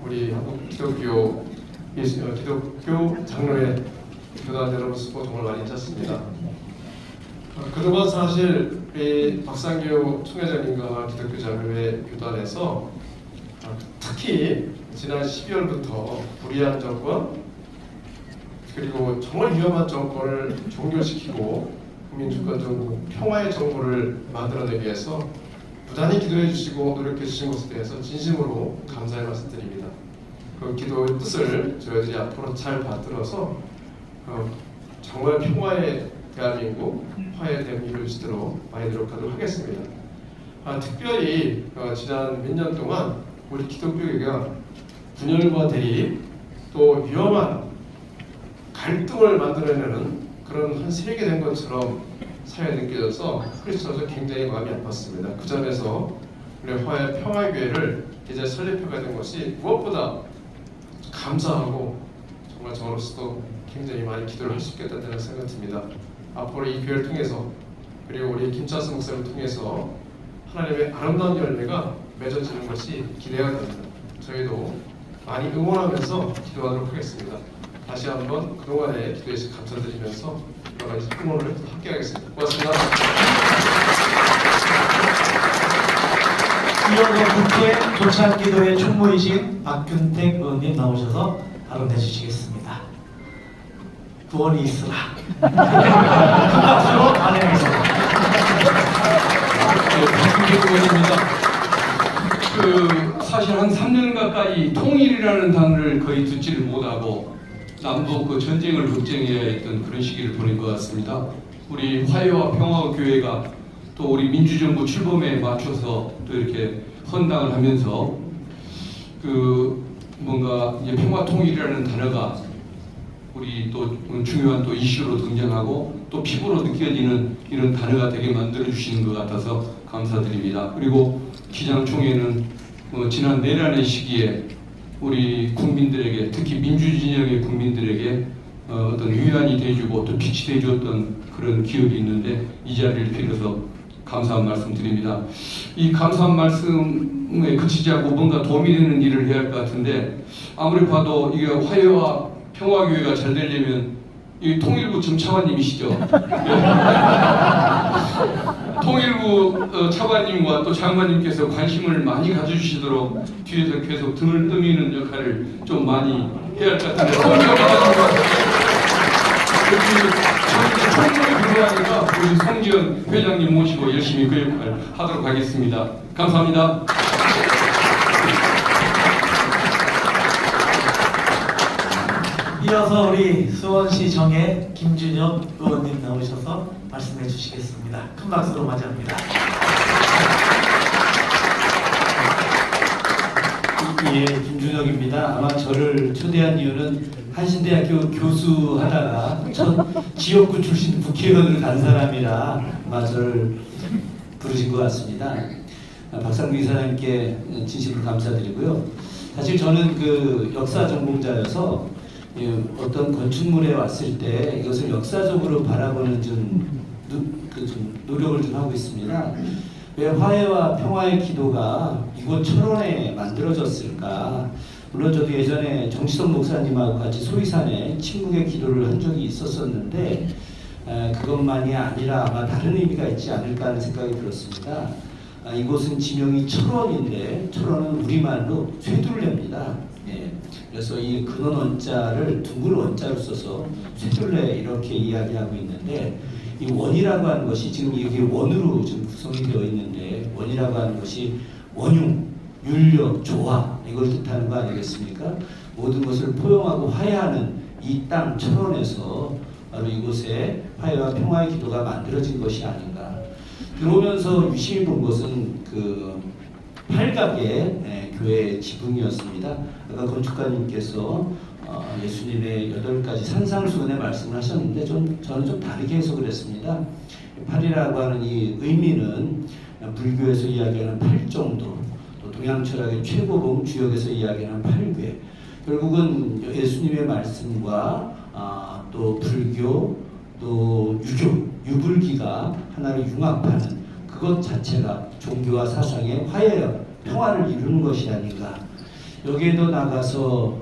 우리 한국 기독교 장로회 교단 여러분 수고 정말 많이 하셨습니다. 그동안 사실 우리 박상규 총회장님과 기독교 장로회 교단에서 특히 지난 12월부터 불의한 정권 그리고 정말 위험한 정권을 종결시키고 국민주권정부 평화의 정부를 만들어내기 위해서 부단히 기도해 주시고 노력해 주신 것에 대해서 진심으로 감사의 말씀드립니다. 그 기도의 뜻을 저희들이 앞으로 잘 받들어서 정말 평화의 대한민국, 화해의 대한민국을 이룰 수 있도록 많이 노력하도록 하겠습니다. 특별히 지난 몇 년 동안 우리 기독교회가 분열과 대립 또 위험한 갈등을 만들어내는 그런 한 세력이 된 것처럼 사회에 느껴져서 크리스천으로서 굉장히 마음이 아팠습니다. 그 점에서 우리 평화교회를 이제 설립하게 된 것이 무엇보다 감사하고 정말 저로서도 굉장히 많이 기도를 할 수 있겠다는 생각이 듭니다. 앞으로 이 교회를 통해서 그리고 우리 김찬수 목사를 통해서 하나님의 아름다운 열매가 맺어지는 것이 기대가 됩니다. 저희도 많이 응원하면서 기도하도록 하겠습니다. 다시 한번 그동안의 기도에 감사드리면서 여러 가지 응원을 함께 하겠습니다. 고맙습니다. 이어서 국회 조찬기도회 총무이신 박균택 의원님 나오셔서 발언해 주시겠습니다. 구원이 있으라. 큰 박수로 반응하겠습니다. 박균택 의원입니다. 사실 한 3년 가까이 통일이라는 단어를 거의 듣지를 못하고 남북 전쟁을 걱정해야 했던 그런 시기를 보낸 것 같습니다. 우리 화해와 평화 교회가 또 우리 민주정부 출범에 맞춰서 또 이렇게 헌당을 하면서 뭔가 이제 평화 통일이라는 단어가 우리 또 중요한 또 이슈로 등장하고 또 피부로 느껴지는 이런 단어가 되게 만들어 주시는 것 같아서 감사드립니다. 그리고 기장총회는 지난 내란의 시기에 우리 국민들에게 특히 민주진영의 국민들에게 어떤 위안이 돼주고 또 빛이 돼주었던 그런 기억이 있는데 이 자리를 빌어서 감사한 말씀 드립니다. 이 감사한 말씀에 그치지 않고 뭔가 도움이 되는 일을 해야 할 것 같은데 아무리 봐도 이게 화해와 평화교회가 잘 되려면 이 통일부 점차관님이시죠. 통일부 차관님과 또 장관님께서 관심을 많이 가져주시도록 뒤에서 계속 등을 떠미는 역할을 좀 많이 해야 할 것 같은데 총무에 불과하니까 우리 송지연 회장님 모시고 열심히 그 역할 하도록 하겠습니다. 감사합니다. 이어서 우리 수원시 정의 김준혁 의원님 나오셔서 말씀해 주시겠습니다. 큰 박수로 맞이합니다. 예, 김준혁입니다. 아마 저를 초대한 이유는 한신대학교 교수하다가 첫 지역구 출신 국회의원을 간 사람이라 아마 저를 부르신 것 같습니다. 박상규 이사장님께 진심으로 감사드리고요. 사실 저는 그 역사 전공자여서 어떤 건축물에 왔을 때 이것을 역사적으로 바라보는 좀 노력을 좀 하고 있습니다. 왜 화해와 평화의 기도가 이곳 철원에 만들어졌을까? 물론 저도 예전에 정치성 목사님하고 같이 소위산에 침묵의 기도를 한 적이 있었었는데 그것만이 아니라 아마 다른 의미가 있지 않을까 하는 생각이 들었습니다. 이곳은 지명이 철원인데 철원은 우리말로 쇠둘레입니다. 예. 그래서 이 근원 원자를 둥글 원자로 써서 쇠둘레 이렇게 이야기하고 있는데 이 원이라고 하는 것이 지금 이게 원으로 지금 구성이 되어 있는데 원이라고 하는 것이 원흉, 윤력, 조화 이걸 뜻하는 거 아니겠습니까? 모든 것을 포용하고 화해하는 이 땅 철원에서 바로 이곳에 화해와 평화의 기도가 만들어진 것이 아닌가. 들어오면서 유심히 본 것은 그 팔각의 교회 지붕이었습니다. 아까 건축가님께서 예수님의 8가지 산상수훈의 말씀을 하셨는데 저는 좀 다르게 해석을 했습니다. 8이라고 하는 이 의미는 불교에서 이야기하는 8정도, 또 동양 철학의 최고봉 주역에서 이야기하는 8괴. 결국은 예수님의 말씀과 또 불교, 또 유교, 유불기가 하나로 융합하는 그것 자체가 종교와 사상의 화해와 평화를 이루는 것이 아닌가. 여기에도 나가서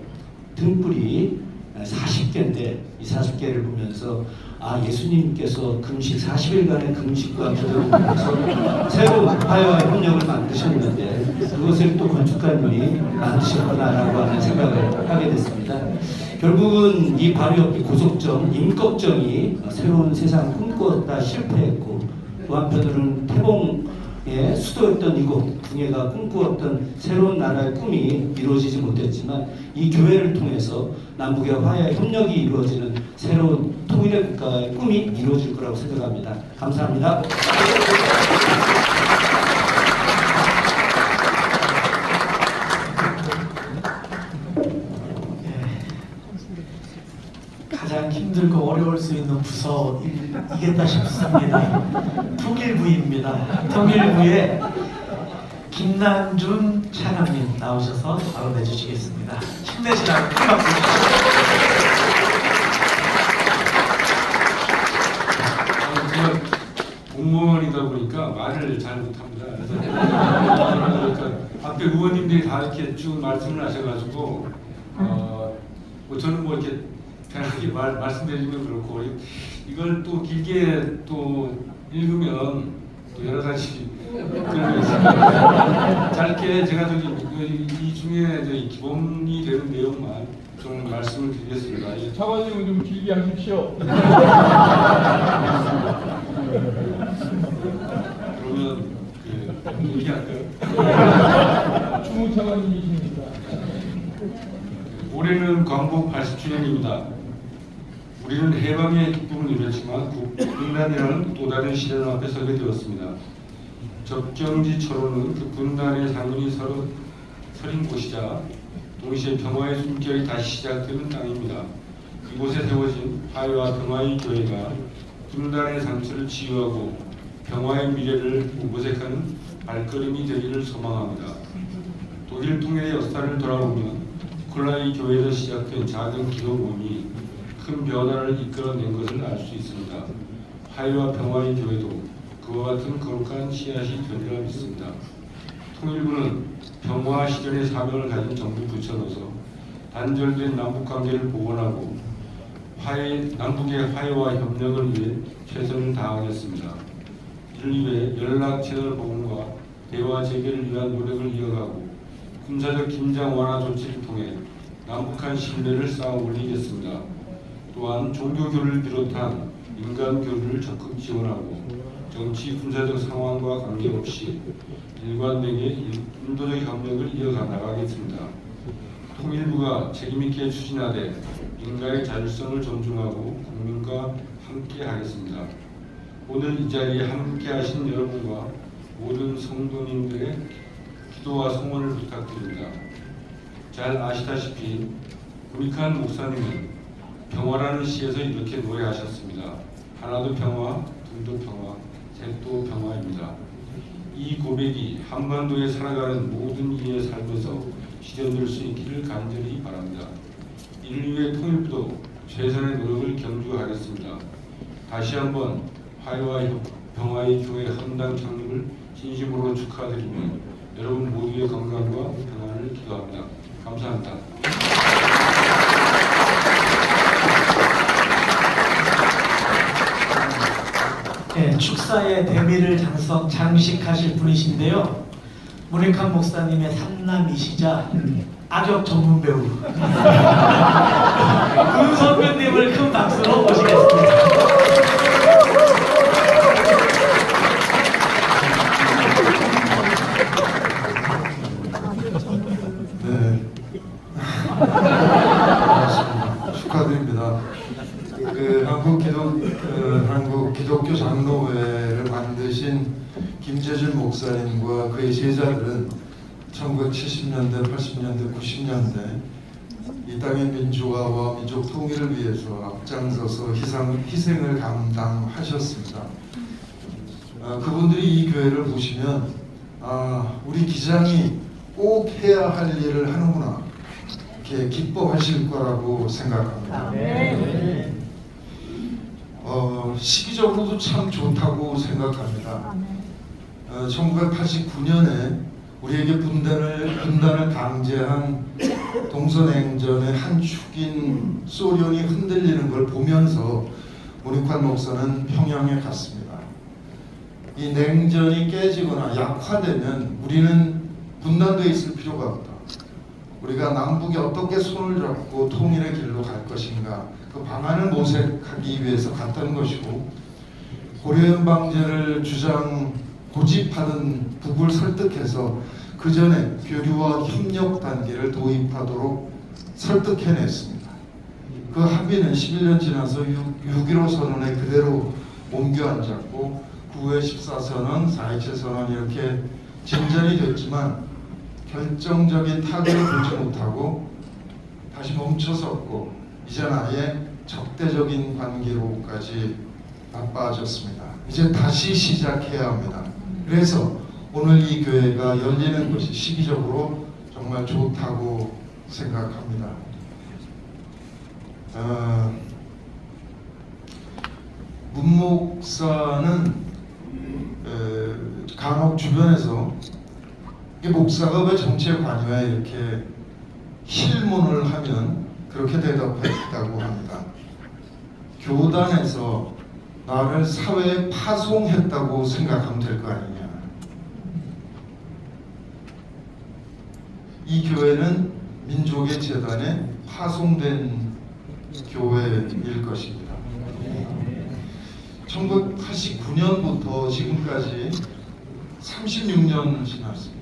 등불이 40개인데 이 40개를 보면서 예수님께서 금식 40일간의 금식과 기도를 통해서 새로운 화해와 협력을 만드셨는데 그것을 또 건축가님이 만드셨구나라고 하는 생각을 하게 됐습니다. 결국은 이 바로 옆에 고속정, 임꺽정이 새로운 세상을 꿈꾸었다 실패했고 또 한편으로는 태봉의 수도였던 이곳 궁예가 꿈꾸었던 새로운 나라의 꿈이 이루어지지 못했지만 이 교회를 통해서 남북의 화해 협력이 이루어지는 새로운 통일의 국가의 꿈이 이루어질 거라고 생각합니다. 감사합니다. 가장 힘들고 어려울 수 있는 부서이겠다 싶습니다. 통일부입니다. 통일부에 김난준 차관님 나오셔서 바로 내주시겠습니다. 힘내시라고 큰 박수 주세요. 공무원이다 보니까 말을 잘 못합니다. 그래서 앞에 의원님들이 다 이렇게 쭉 말씀을 하셔가지고 뭐 저는 뭐 이렇게 편하게 말씀드리면 그렇고 이걸 또 길게 또 읽으면 또 여러 가지 그런 게 있습니다. 짧게 제가 이 중에 기본이 되는 내용만 좀 말씀을 드리겠습니다. 차관님은 좀 길게 하십시오. 그러면 길게 할까요? 주무 차관님이십니까? 올해는 광복 80주년입니다. 우리는 해방의 기쁨을 누렸지만 군난이라는 또 다른 시련 앞에 서게 되었습니다. 접경지 철원은 그 군난의 상흔이 서린 곳이자 동시에 평화의 숨결이 다시 시작되는 땅입니다. 이곳에 세워진 화해와 평화의 교회가 군난의 상처를 치유하고 평화의 미래를 모색하는 발걸음이 되기를 소망합니다. 독일 통일의 역사를 돌아보면 콜라이 교회에서 시작된 작은 기도 모임이 큰 변화를 이끌어낸 것을 알 수 있습니다. 화해와 평화의 교회도 그와 같은 거룩한 씨앗이 되리라 믿습니다. 통일부는 평화 실현의 사명을 가진 정부 부처로서 단절된 남북관계를 복원하고 남북의 화해와 협력을 위해 최선을 다하겠습니다. 이를 위해 연락 채널 복원과 대화 재개를 위한 노력을 이어가고 군사적 긴장 완화 조치를 통해 남북한 신뢰를 쌓아 올리겠습니다. 또한 종교교류를 비롯한 인간교류를 적극 지원하고 정치 군사적 상황과 관계없이 일관되게 인도적 협력을 이어가 나가겠습니다. 통일부가 책임있게 추진하되 인간의 자율성을 존중하고 국민과 함께하겠습니다. 오늘 이 자리에 함께하신 여러분과 모든 성도님들의 기도와 성원을 부탁드립니다. 잘 아시다시피 우리칸 목사님은 평화라는 시에서 이렇게 노래하셨습니다. 하나도 평화, 둘도 평화, 셋도 평화입니다. 이 고백이 한반도에 살아가는 모든 이의 삶에서 실현될 수 있기를 간절히 바랍니다. 이를 위해 통일부도 최선의 노력을 경주하겠습니다. 다시 한번 화해와 평화의 교회 헌당 창립을 진심으로 축하드리며 여러분 모두의 건강과 평안을 기도합니다. 감사합니다. 네, 축사의 대미를 장식하실 분이신데요. 문익환 목사님의 삼남이시자 악역 전문 배우 문선근님을 큰 박수로 모시겠습니다. 네. 반갑습니다. 축하드립니다. 한국 기독교 장로회를 만드신 김재준 목사님과 그의 제자들은 1970년대, 80년대, 90년대 이 땅의 민주화와 민족 통일을 위해서 앞장서서 희생을 감당하셨습니다. 그분들이 이 교회를 보시면 우리 기장이 꼭 해야 할 일을 하는구나 이렇게 기뻐하실 거라고 생각합니다. 시기적으로도 참 좋다고 생각합니다. 1989년에 우리에게 분단을 강제한 동서냉전의 한 축인 소련이 흔들리는 걸 보면서 문익환 목사는 평양에 갔습니다. 이 냉전이 깨지거나 약화되면 우리는 분단되어 있을 필요가 없다. 우리가 남북이 어떻게 손을 잡고 통일의 길로 갈 것인가 그 방안을 모색하기 위해서 갔던 것이고 고려연방제를 고집하던 북을 설득해서 그 전에 교류와 협력 단계를 도입하도록 설득해냈습니다. 그 합의는 11년 지나서 6.15 선언에 그대로 옮겨 앉았고 9회 14선언, 4.27 선언 이렇게 진전이 됐지만 결정적인 타격을 보지 못하고 다시 멈춰섰고 이제는 아예 적대적인 관계로까지 나빠졌습니다. 이제 다시 시작해야 합니다. 그래서 오늘 이 교회가 열리는 것이 시기적으로 정말 좋다고 생각합니다. 문 목사는 간혹 주변에서 이 목사가 왜 정치에 관여해 이렇게 힐문을 하면 그렇게 대답했다고 합니다. 교단에서 나를 사회에 파송했다고 생각하면 될 거 아니냐. 이 교회는 민족의 재단에 파송된 교회일 것입니다. 1989년부터 지금까지 36년 지났습니다.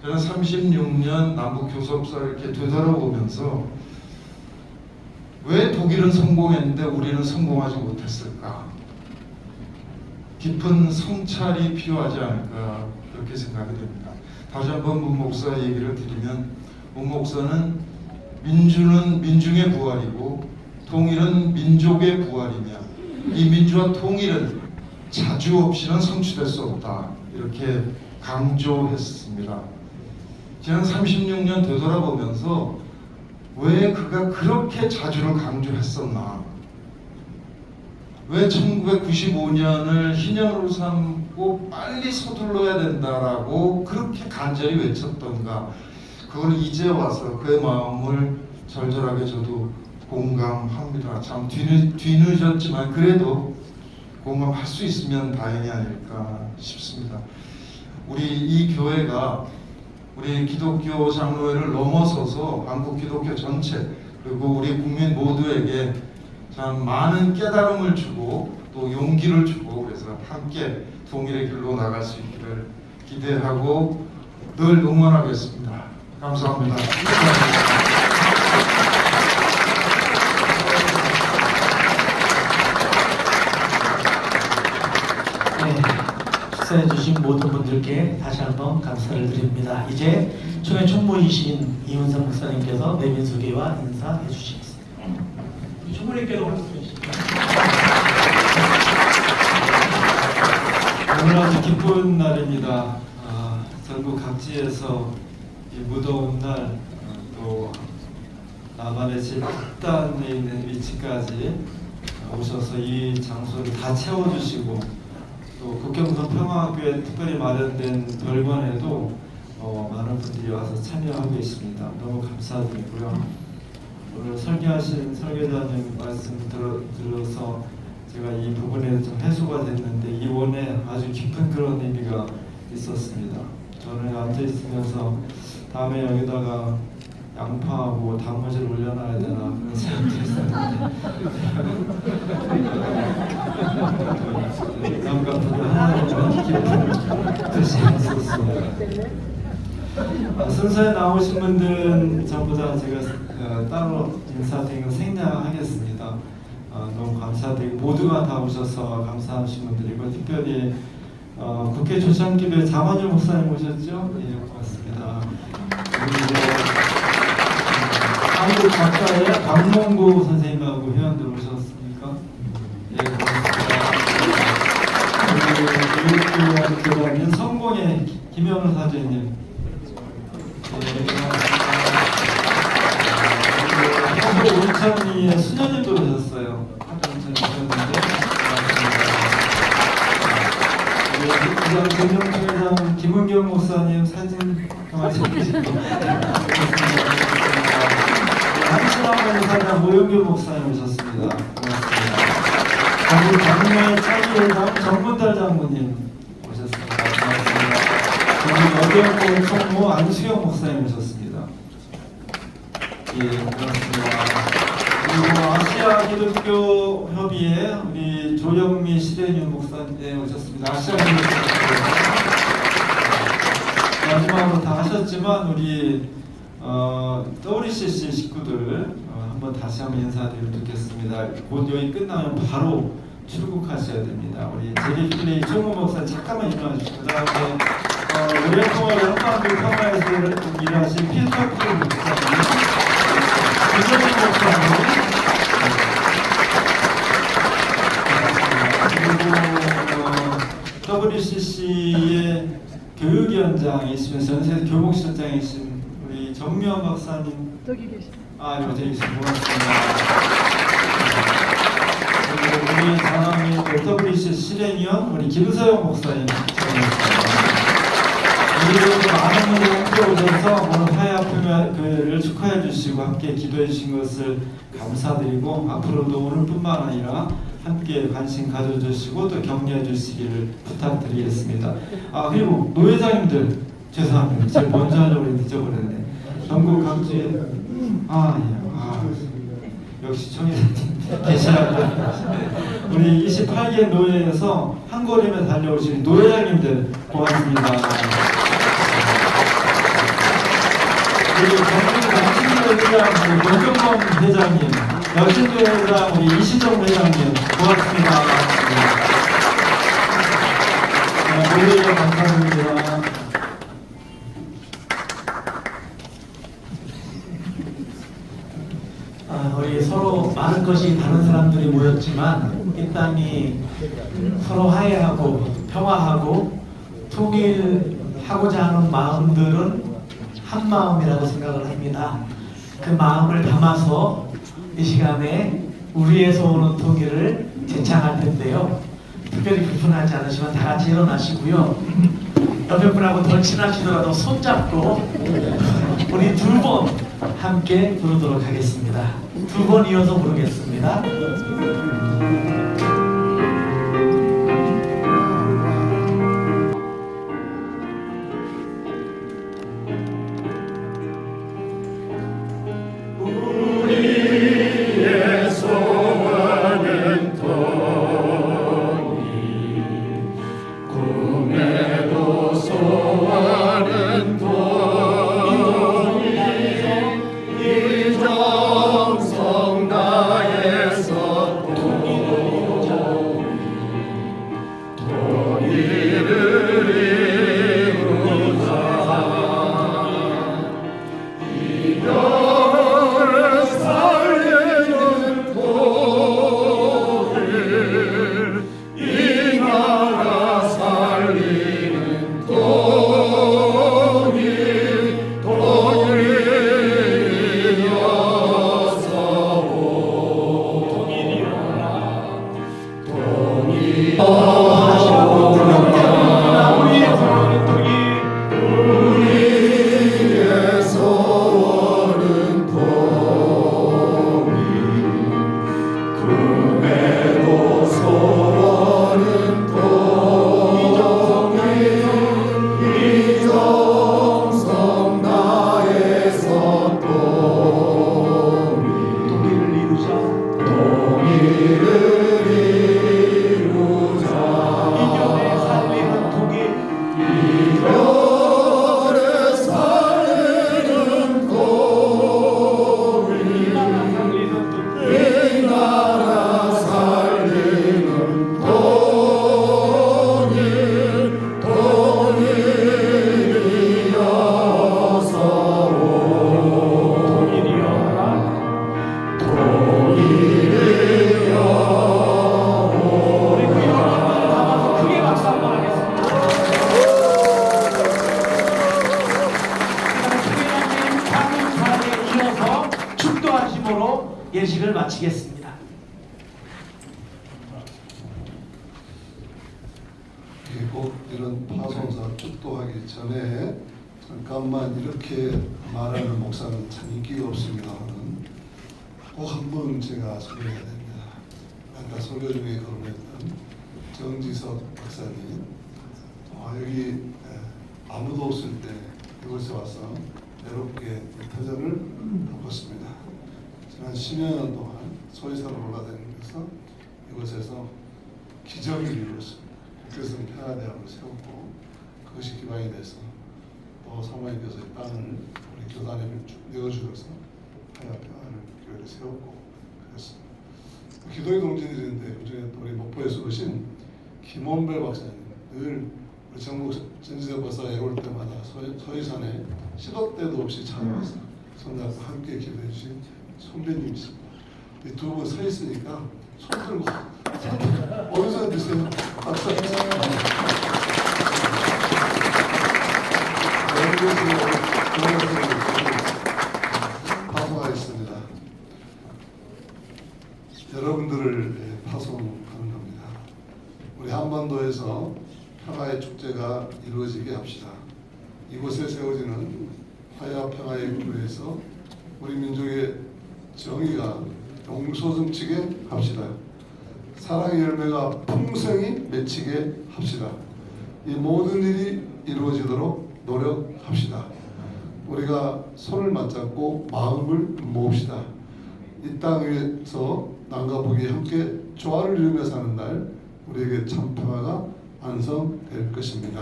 저는 36년 남북 교섭사를 이렇게 되돌아보면서 왜 독일은 성공했는데 우리는 성공하지 못했을까? 깊은 성찰이 필요하지 않을까 그렇게 생각이 됩니다. 다시 한번 문 목사 얘기를 드리면 문 목사는 민주는 민중의 부활이고 통일은 민족의 부활이며 이 민주와 통일은 자주 없이는 성취될 수 없다 이렇게 강조했습니다. 지난 36년 되돌아보면서 왜 그가 그렇게 자주를 강조했었나? 왜 1995년을 희년으로 삼고 빨리 서둘러야 된다라고 그렇게 간절히 외쳤던가? 그걸 이제 와서 그의 마음을 절절하게 저도 공감합니다. 참 뒤늦었지만 그래도 공감할 수 있으면 다행이 아닐까 싶습니다. 우리 이 교회가 우리 기독교 장로회를 넘어서서 한국 기독교 전체 그리고 우리 국민 모두에게 참 많은 깨달음을 주고 또 용기를 주고 그래서 함께 통일의 길로 나갈 수 있기를 기대하고 늘 응원하겠습니다. 감사합니다. 축사해주신 모든 분들께 다시 한번 감사를 드립니다. 이제 총회 총무이신 이훈성 목사님께서 내민 소개와 인사해 주시겠습니다. 총무님께서 말씀해 주시죠. 오늘 아주 기쁜 날입니다. 전국 각지에서 이 무더운 날 또 남한의 제일 극단에 있는 위치까지 오셔서 이 장소를 다 채워주시고 또 국경선 평화학교에 특별히 마련된 별관에도 많은 분들이 와서 참여하고 계십니다. 너무 감사드리고요. 오늘 설교하신 설교자님 말씀 들어서 제가 이 부분에 좀 해소가 됐는데 이원에 아주 깊은 그런 의미가 있었습니다. 저는 앉아 있으면서 다음에 여기다가 양파하고 단무지를 올려놔야 되나 그런 생각도 했었는데 남같은 하나님은 깊은 뜻이 있었습니다. 순서에 나오신 분들은 전부 다 제가 따로 인사드리고 생략하겠습니다. 너무 감사드리고 모두가 다 오셔서 감사하신 분들이고 특별히 국회 조창기교회 자만율 목사님 오셨죠? 예, 고맙습니다. 한국 작가의 박몽구 선생님하고 회원들 오셨습니까? 예, 고맙습니다. 그리고 교회교회는 성공의 김현우 사장님. 하루 온천리의 수녀님도 오셨어요. 하루 온천리 오셨는데 고맙습니다. 경영총회장 김은경 목사님 사진 하나 찍으시고 한신학원 사장 모영규 목사님 오셨습니다. 고맙습니다. 그리고 장로의 차기회장 정문달 장모님 오셨습니다. 고맙습니다. 그리고 여경고 총무 안수영 목사님 오셨습니다. 예, 고맙습니다. 그리고 아시아 기독교 협의회 우리 조영미 시대윤 목사님 오셨습니다. 아시아 기독교 마지막으로 다 하셨지만 우리 WCC 식구들 한번 다시 한번 인사드리면 좋겠습니다. 곧 여기 끝나면 바로 출국하셔야 됩니다. 우리 제리필레이 총무 목사님 잠깐만 일어나 주시고 그다음에 우리 통화를 한반도 평화에서 일하신 필터풀 목사님 이정희 목사님 그리고 WCC의 교육위원장이시면서 전세 교목실장이신 우리 정미원 박사님 저기 계십니다. 여기 계십니다. 고맙습니다. 그리고 우리 장학민 WCC 실행위원 우리 김서영 목사님 우리 많은 분들이 함께 오셔서 오늘 화해합교회를 축하해 주시고 함께 기도해 주신 것을 감사드리고 앞으로도 오늘뿐만 아니라 함께 관심 가져주시고 또 격려해 주시기를 부탁드리겠습니다. 그리고 노회장님들 죄송합니다. 제가 먼저 하려고 늦어버렸네. 전국 각지에 역시 총회장님 계시라고 우리 28개 노회에서 한 걸음에 달려오신 노회장님들 고맙습니다. 그리고 전국 남친교회장 노경범 회장님 여신교회장 우리 이시정 회장님 고맙습니다. 모두에게 감사드립니다. 우리 서로 많은 것이 다른 사람들이 모였지만 이 땅이 서로 화해하고 평화하고 통일하고자 하는 마음들은 한 마음이라고 생각을 합니다. 그 마음을 담아서 이 시간에 우리에서 오는 통일을 제창할 텐데요. 특별히 불편하지 않으시면 다 같이 일어나시고요. 옆에 분하고 덜 친하시더라도 손잡고 우리 2번 함께 부르도록 하겠습니다. 2번 이어서 부르겠습니다. 예식을 마치겠습니다. 꼭 이런 파송사 축도하기 전에 잠깐만 이렇게 말하는 목사는 참 인기가 없습니다만 꼭 한 번 제가 소개해야 됩니다. 아까 설교 중에 거론했던 정지석 박사님. 여기 아무도 없을 때 이곳에 와서 외롭게 터전을 바꿨습니다. 지난 10여 년 동안 소위사로 올라다니면서 이곳에서 기적을 이루었습니다. 그래서 평화대학을 세웠고 그것이 기반이 돼서 또 사모님께서 이 땅을 우리 교단에 내어주셔서 평화를 교회를 세웠고 그랬습니다. 기도의 동지들인데 그중에 우리 목포에서 오신 김원배 박사님 늘 우리 정국 전지대 박사가 올 때마다 서희산에 시도 때도 없이 찾아와서 손잡고 함께 기도해 주신 선배님이십니다. 이 두 분 서 있으니까 손 들고 어디서 드세요? 박수. 파송하겠습니다. 여러분들을 파송하는 겁니다. 우리 한반도에서 평화의 축제가 이루어지게 합시다. 이곳에 세워지는 화해와 평화의 교회에서 우리 민족의 정의가 용솟음치게 합시다. 사랑의 열매가 풍성히 맺히게 합시다. 이 모든 일이 이루어지도록 노력합시다. 우리가 손을 맞잡고 마음을 모읍시다. 이 땅 위에서 남과 북이 함께 조화를 이루며 사는 날 우리에게 참 평화가 완성될 것입니다.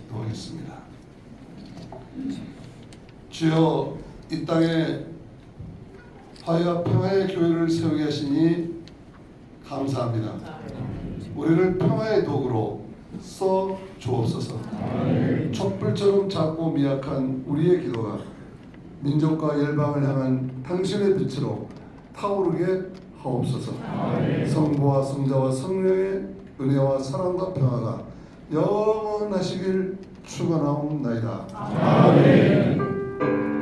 기도하겠습니다. 주여 이 땅에 화해와 평화의 교회를 세우게 하시니 감사합니다. 우리를 평화의 도구로 써 주옵소서. 촛불처럼 작고 미약한 우리의 기도가 민족과 열방을 향한 당신의 빛으로 타오르게 하옵소서. 성부와 성자와 성령의 은혜와 사랑과 평화가 영원하시길 축원하옵나이다. 아멘.